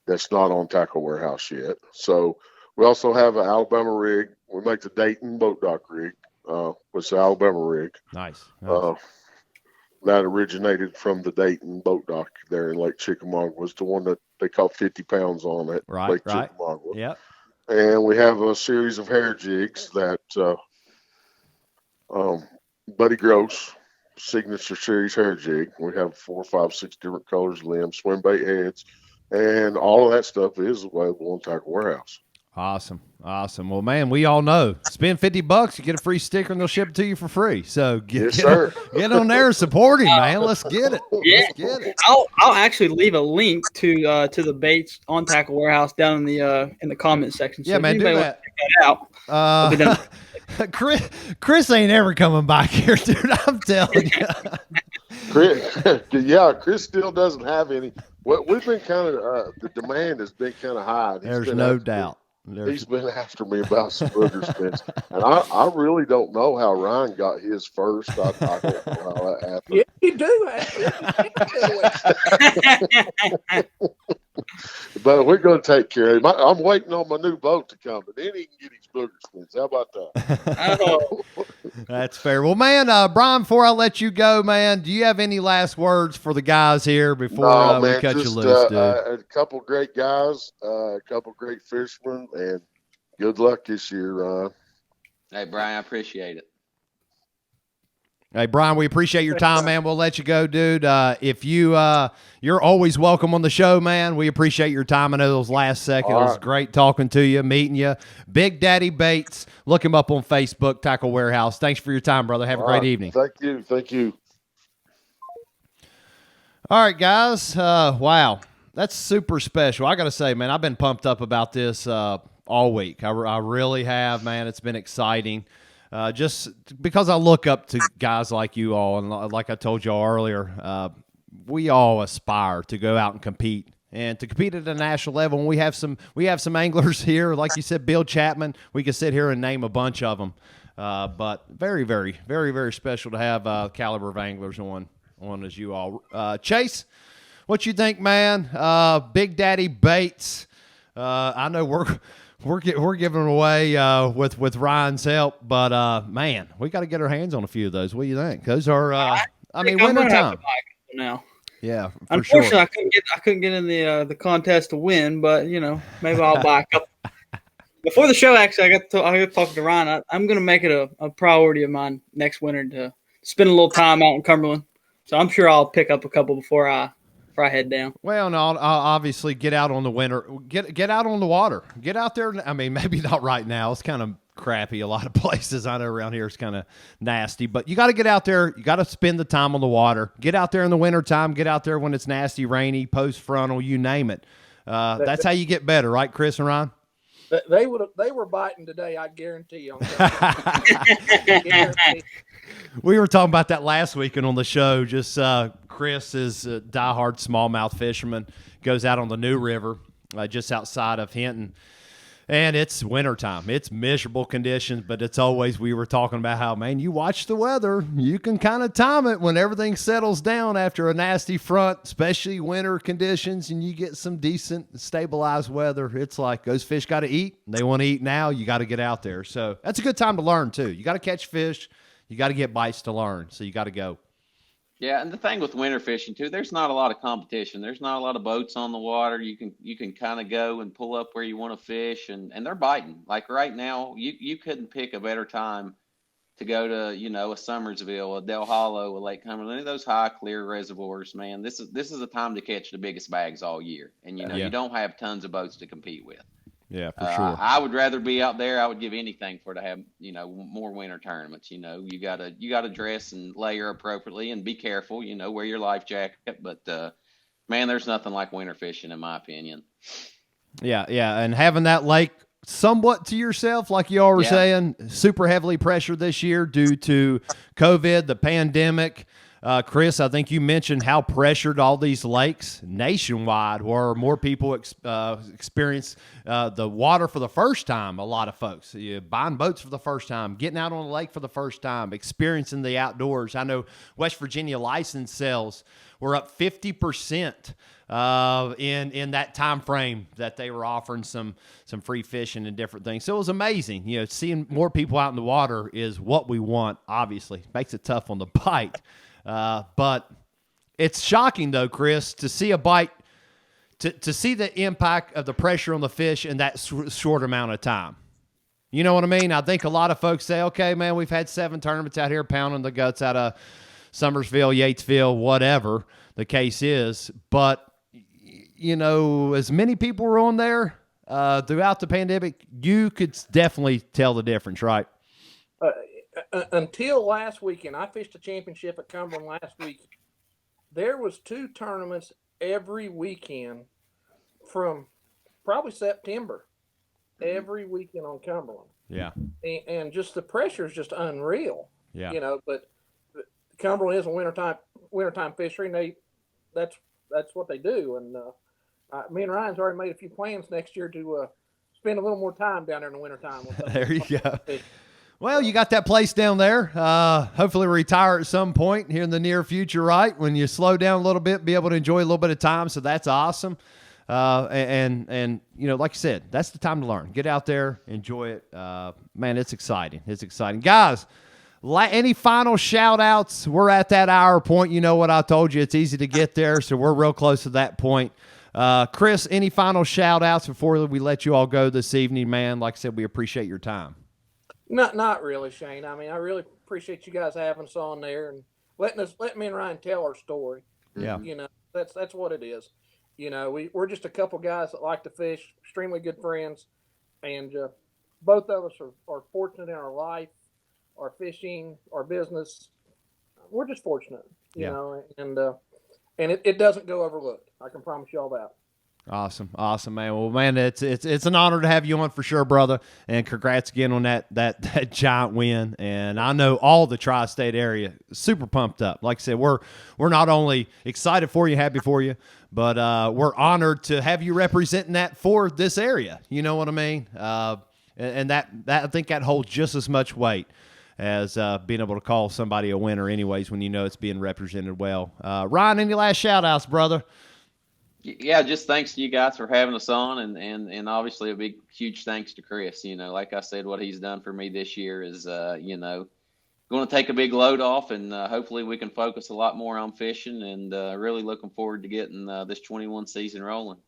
That's not on Tackle Warehouse yet. So we also have an Alabama rig. We make the Dayton boat dock rig. It's the Alabama rig. Nice. That originated from the Dayton boat dock there in Lake Chickamauga. Was the one that they caught 50 pounds on at Lake Chickamauga. Yep. And we have a series of hair jigs that Buddy Gross signature series hair jig. We have 4, 5, 6 different colors, limbs, swim bait heads, and all of that stuff is available on Tackle Warehouse. Awesome. Well, man, we all know. Spend $50, you get a free sticker, and they'll ship it to you for free. So get on there and support him, man. Let's get it. Yeah. Let's get it. I'll actually leave a link to the baits on Tackle Warehouse down in the comment section. So yeah, man, do that. Check that out. Chris ain't ever coming back here, dude. I'm telling you. Chris still doesn't have any. Well, we've been kind of the demand has been kind of high. There's no doubt. He's been after me about some booger spins, and I really don't know how Ryan got his first. I don't know how that happened. Yeah, you do. But we're going to take care of him. I'm waiting on my new boat to come, and then he can get his booger spins. How about that? That's fair. Well, man, Brian, before I let you go, man, do you have any last words for the guys here before we cut you loose, dude? A couple great guys, a couple great fishermen, and good luck this year, Ryan. Hey, Brian, I appreciate it. Hey, Brian, we appreciate your time, man. We'll let you go, dude. If you're always welcome on the show, man. We appreciate your time. I know those last seconds. It was great talking to you, meeting you. Big Daddy Baits. Look him up on Facebook, Tackle Warehouse. Thanks for your time, brother. Have a great evening. Thank you. All right, guys. Wow. That's super special. I got to say, man, I've been pumped up about this all week. I really have, man. It's been exciting. Just because I look up to guys like you all, and like I told y'all earlier, we all aspire to go out and compete. And to compete at a national level, and we have some anglers here, like you said, Bill Chapman. We could sit here and name a bunch of them, but very, very, very, very special to have caliber of anglers on as you all. Chase, what you think, man? Big Daddy Baits. I know we're giving away with Ryan's help, but man, we got to get our hands on a few of those. What do you think? Those are, I mean, winter time now. Yeah, for unfortunately, sure. I couldn't get in the contest to win, but maybe I'll buy a couple. Before the show, actually, I got to talk to Ryan. I'm going to make it a priority of mine next winter to spend a little time out in Cumberland. So I'm sure I'll pick up a couple before I head down. Well, no, I'll obviously get out on the winter. Get out on the water. Get out there. I mean, maybe not right now. It's kind of crappy. A lot of places I know around here is kind of nasty, but you got to get out there. You got to spend the time on the water. Get out there in the wintertime. Get out there when it's nasty, rainy, post frontal, you name it. That's how you get better, right, Chris and Ron? They were biting today, I guarantee you. We were talking about that last weekend on the show. Just Chris is a diehard smallmouth fisherman, goes out on the New River just outside of Hinton. And it's wintertime. It's miserable conditions, but it's always, we were talking about how, man, you watch the weather. You can kind of time it when everything settles down after a nasty front, especially winter conditions, and you get some decent, stabilized weather. It's like those fish got to eat. They want to eat now. You got to get out there. So that's a good time to learn, too. You got to catch fish. You got to get bites to learn. So you got to go. Yeah, and the thing with winter fishing too, there's not a lot of competition. There's not a lot of boats on the water. You can kind of go and pull up where you want to fish, and they're biting. Like right now, you couldn't pick a better time to go to, a Summersville, a Del Hollow, a Lake Cumberland, any of those high clear reservoirs, man. This is a time to catch the biggest bags all year, and you don't have tons of boats to compete with. Yeah, for sure. I would rather be out there. I would give anything for to have, more winter tournaments. You gotta dress and layer appropriately and be careful, wear your life jacket. But man, there's nothing like winter fishing in my opinion. Yeah. And having that lake somewhat to yourself, like you all were saying, super heavily pressured this year due to COVID, the pandemic. Chris, I think you mentioned how pressured all these lakes nationwide, where more people experience the water for the first time. A lot of folks buying boats for the first time, getting out on the lake for the first time, experiencing the outdoors. I know West Virginia license sales were up 50% in that time frame that they were offering some free fishing and different things. So it was amazing. Seeing more people out in the water is what we want. Obviously, makes it tough on the bite. But it's shocking, though, Chris, to see a bite, to see the impact of the pressure on the fish in that short amount of time. You know what I mean? I think a lot of folks say, okay, man, we've had 7 tournaments out here pounding the guts out of Summersville, Yatesville, whatever the case is. But, as many people were on there throughout the pandemic, you could definitely tell the difference, right? Until last weekend, I fished a championship at Cumberland last week. There was 2 tournaments every weekend from probably September, every weekend on Cumberland. Yeah. And just the pressure is just unreal. Yeah. But Cumberland is a wintertime fishery, and that's what they do. And me and Ryan's already made a few plans next year to spend a little more time down there in the wintertime. There you go. Well, you got that place down there. Hopefully retire at some point here in the near future, right? When you slow down a little bit, be able to enjoy a little bit of time. So that's awesome. And like you said, that's the time to learn. Get out there, enjoy it. Man, it's exciting. It's exciting. Guys, any final shout outs? We're at that hour point. You know what I told you. It's easy to get there. So we're real close to that point. Chris, any final shout outs before we let you all go this evening, man? Like I said, we appreciate your time. Not really, Shane. I mean, I really appreciate you guys having us on there and letting me and Ryan tell our story. Yeah. That's what it is. We're just a couple guys that like to fish, extremely good friends, and both of us are fortunate in our life, our fishing, our business. We're just fortunate, you know, and it doesn't go overlooked. I can promise you all that. Awesome, man. Well, man, it's an honor to have you on for sure, brother. And congrats again on that giant win. And I know all the tri-state area super pumped up. Like I said, we're not only excited for you, happy for you, but we're honored to have you representing that for this area. You know what I mean? And that I think that holds just as much weight as being able to call somebody a winner, anyways, when you know it's being represented well. Ryan, any last shout outs, brother? Yeah, just thanks to you guys for having us on, and obviously a big, huge thanks to Chris. You know, like I said, what he's done for me this year is, going to take a big load off, and hopefully we can focus a lot more on fishing, and really looking forward to getting this 21 season rolling.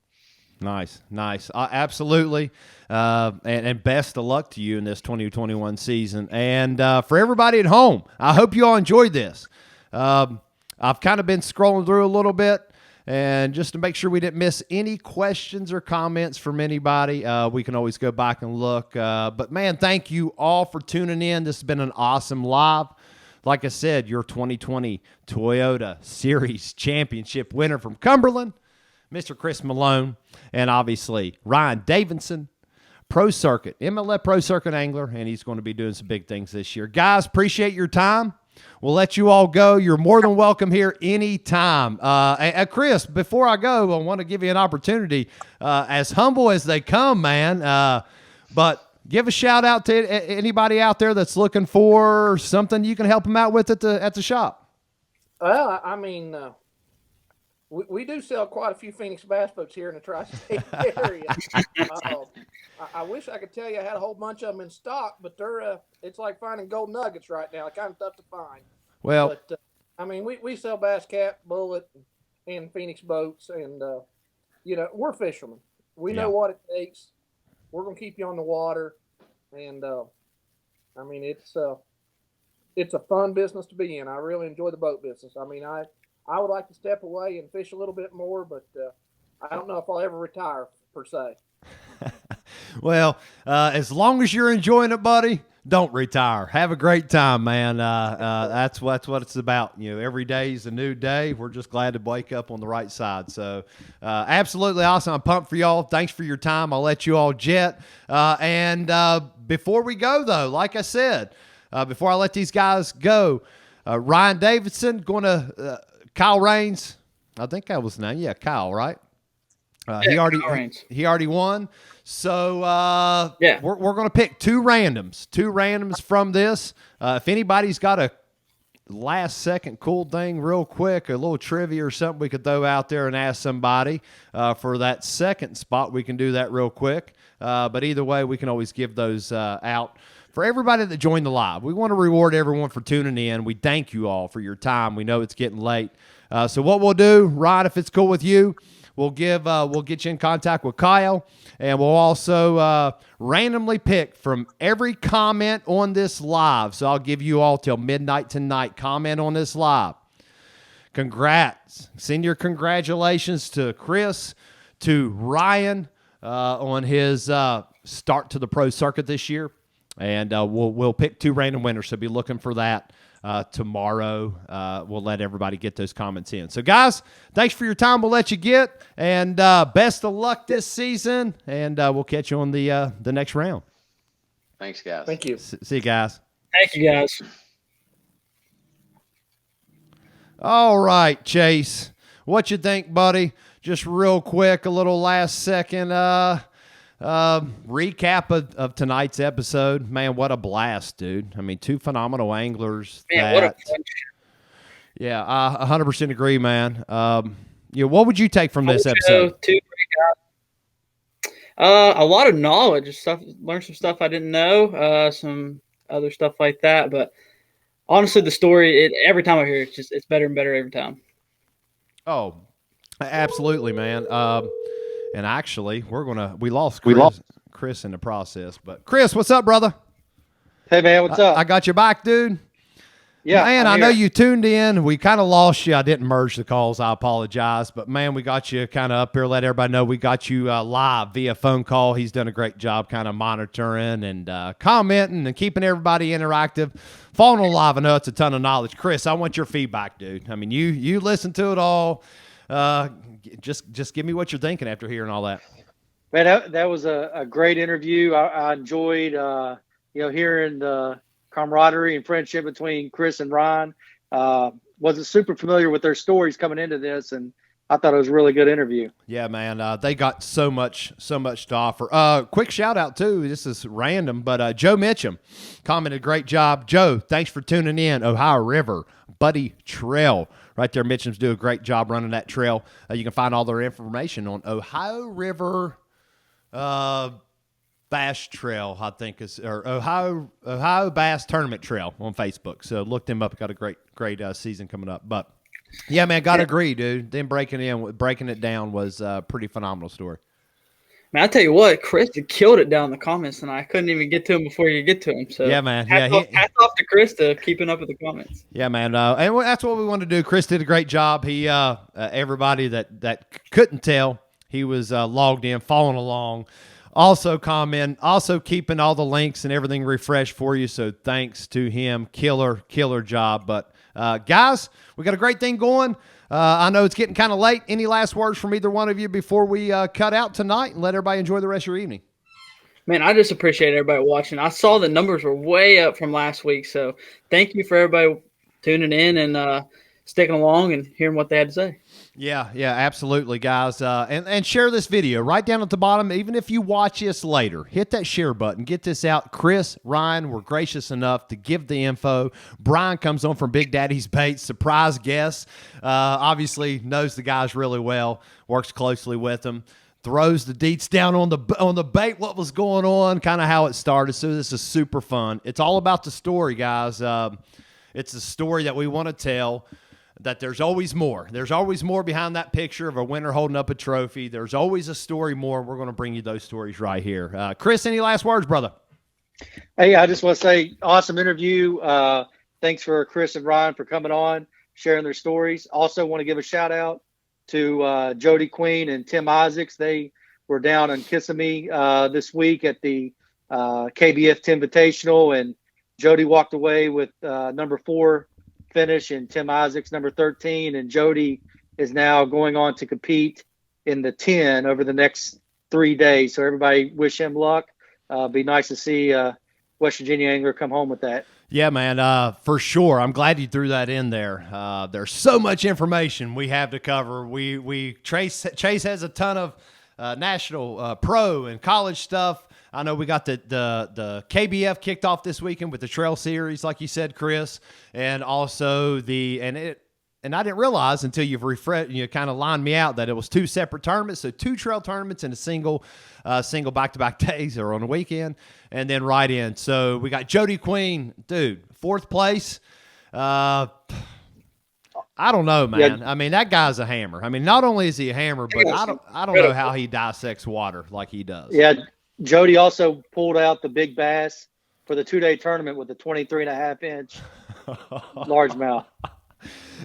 Nice. Absolutely. And best of luck to you in this 2021 season. And for everybody at home, I hope you all enjoyed this. I've kind of been scrolling through a little bit, and just to make sure we didn't miss any questions or comments from anybody, we can always go back and look. But, man, thank you all for tuning in. This has been an awesome live. Like I said, your 2020 Toyota Series Championship winner from Cumberland, Mr. Chris Malone, and obviously Ryan Davidson, Pro Circuit, MLF Pro Circuit angler, and he's going to be doing some big things this year. Guys, appreciate your time. We'll let you all go. You're more than welcome here anytime. Chris, before I go, I want to give you an opportunity, as humble as they come, man, but give a shout out to anybody out there that's looking for something you can help them out with at the shop. Well, I mean, we do sell quite a few Phoenix bass boats here in the tri-state area. I wish I could tell you I had a whole bunch of them in stock, but it's like finding gold nuggets right now. It's kind of tough to find. Well, but, I mean, we sell bass cap, bullet, and Phoenix boats, and we're fishermen. We know what it takes. We're gonna keep you on the water, and I mean, it's a fun business to be in. I really enjoy the boat business. I mean, I would like to step away and fish a little bit more, but I don't know if I'll ever retire per se. Well, as long as you're enjoying it, buddy, don't retire. Have a great time, man. That's what it's about. You know, every day is a new day. We're just glad to wake up on the right side. So, absolutely awesome. I'm pumped for y'all. Thanks for your time. I'll let you all jet. And before we go, though, like I said, before I let these guys go, Ryan Davidson going to Kyle Raines. I think that was the name. Yeah, Kyle, right? He already won. So we're going to pick two randoms from this. If anybody's got a last second cool thing real quick, a little trivia or something we could throw out there and ask somebody for that second spot, we can do that real quick. But either way, we can always give those out. For everybody that joined the live, we want to reward everyone for tuning in. We thank you all for your time. We know it's getting late. So what we'll do, Rod, if it's cool with you, we'll get you in contact with Kyle, and we'll also randomly pick from every comment on this live. So I'll give you all till midnight tonight. Comment on this live. Congrats. Send your congratulations to Chris, to Ryan on his start to the pro circuit this year. And we'll pick two random winners, so be looking for that tomorrow. We'll let everybody get those comments in. So, guys, thanks for your time. We'll let you get, and best of luck this season, and we'll catch you on the next round. Thanks, guys. Thank you. See you guys. Thank you, guys. All right, Chase. What you think, buddy? Just real quick, a little last second recap of tonight's episode. Man, what a blast, dude. I mean, two phenomenal anglers. Man, what a fun show. Yeah, I 100% agree, man. What would you take from this episode? Two great guys. A lot of knowledge, stuff. Learned some stuff I didn't know, some other stuff like that. But honestly, the story, every time I hear it, it's better and better every time. Oh, absolutely, man. And actually, we lost Chris in the process. But Chris, what's up, brother? Hey, man, what's up? I got your back, dude. Yeah, man, I know you tuned in. We kind of lost you. I didn't merge the calls. I apologize. But, man, we got you kind of up here. Let everybody know we got you live via phone call. He's done a great job kind of monitoring and commenting and keeping everybody interactive. Following live, I know it's a ton of knowledge. Chris, I want your feedback, dude. I mean, you listen to it all. Just give me what you're thinking after hearing all that. Man, that was a great interview. I enjoyed, hearing the camaraderie and friendship between Chris and Ryan. Wasn't super familiar with their stories coming into this, and I thought it was a really good interview. Yeah, man, they got so much to offer. Quick shout out too. This is random, but Joe Mitchum commented, "Great job, Joe. Thanks for tuning in. Ohio River Buddy Trail." Right there, Mitchum's do a great job running that trail. You can find all their information on Ohio River Bass Trail, I think or Ohio Bass Tournament Trail on Facebook. So look them up. Got a great season coming up. But yeah, man, gotta agree, dude. Them breaking it down was a pretty phenomenal story. Man, I tell you what, Chris had killed it down in the comments, and I couldn't even get to him before you get to him. So yeah, man. Hats off to Chris to keeping up with the comments. Yeah, man. And that's what we wanted to do. Chris did a great job. He everybody that couldn't tell, he was logged in, following along. Also keeping all the links and everything refreshed for you. So thanks to him. Killer job. But guys, we got a great thing going. I know it's getting kind of late. Any last words from either one of you before we cut out tonight and let everybody enjoy the rest of your evening? Man, I just appreciate everybody watching. I saw the numbers were way up from last week. So thank you for everybody tuning in and sticking along and hearing what they had to say. Yeah, absolutely, guys. And share this video right down at the bottom. Even if you watch this later, hit that share button. Get this out. Chris, Ryan were gracious enough to give the info. Brian comes on from Big Daddy's Baits, surprise guest. Obviously knows the guys really well, works closely with them. Throws the deets down on the bait, what was going on, kind of how it started. So this is super fun. It's all about the story, guys. It's a story that we want to tell. That there's always more. There's always more behind that picture of a winner holding up a trophy. There's always a story more. We're going to bring you those stories right here. Chris, any last words, brother? Hey, I just want to say, awesome interview. Thanks for Chris and Ryan for coming on, sharing their stories. Also want to give a shout out to Jody Queen and Tim Isaacs. They were down in Kissimmee this week at the KBF Invitational, and Jody walked away with number 4 finish and Tim Isaacs number 13, and Jody is now going on to compete in the 10 over the next 3 days. So everybody wish him luck. Be nice to see West Virginia angler come home with that. Yeah, man, for sure. I'm glad you threw that in there. There's so much information we have to cover. Chase has a ton of national pro and college stuff. I know we got the KBF kicked off this weekend with the Trail Series, like you said, Chris, and also and I didn't realize until you've kind of lined me out that it was 2 separate tournaments, so 2 trail tournaments in a single back-to-back days or on a weekend, and then right in. So we got Jody Queen, dude, 4th place. I don't know, man. Yeah. I mean, that guy's a hammer. I mean, not only is he a hammer, but I don't know how he dissects water like he does. Yeah. Jody also pulled out the big bass for the 2-day tournament with a 23.5-inch largemouth.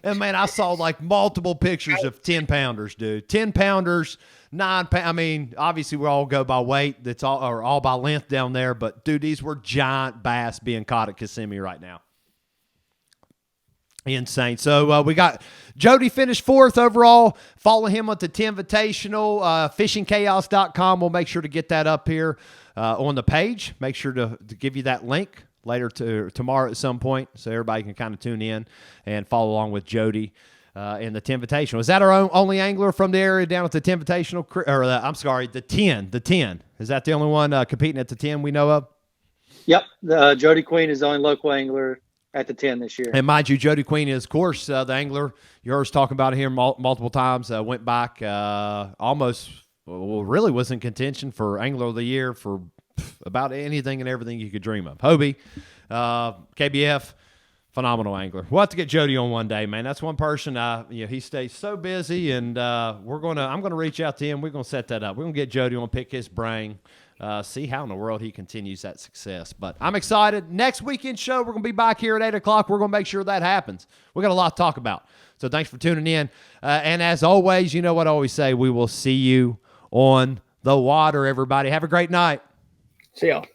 And man, I saw like multiple pictures of 10-pounders, dude. 10-pounders, 9-pound. I mean, obviously we all go by weight. That's all by length down there. But dude, these were giant bass being caught at Kissimmee right now. Insane. So we got Jody finished 4th overall. Follow him at the Invitational, fishingchaos.com. We'll make sure to get that up here on the page. Make sure to give you that link later tomorrow at some point so everybody can kind of tune in and follow along with Jody in the Invitational. Is that our only angler from the area down at the Invitational? Or I'm sorry, the 10. The 10. Is that the only one competing at the 10 we know of? Yep. Jody Queen is the only local angler at the 10 this year. And mind you, Jody Queen is, of course, the angler. You heard us talking about him multiple times. Went back really was in contention for Angler of the Year for about anything and everything you could dream of. Hobie, KBF, phenomenal angler. We'll have to get Jody on one day, man. That's one person. He stays so busy, and I'm gonna reach out to him. We're gonna set that up. We're gonna get Jody on, pick his brain. See how in the world he continues that success. But I'm excited. Next weekend show, we're going to be back here at 8 o'clock. We're going to make sure that happens. We got a lot to talk about. So thanks for tuning in. And as always, you know what I always say, we will see you on the water, everybody. Have a great night. See y'all.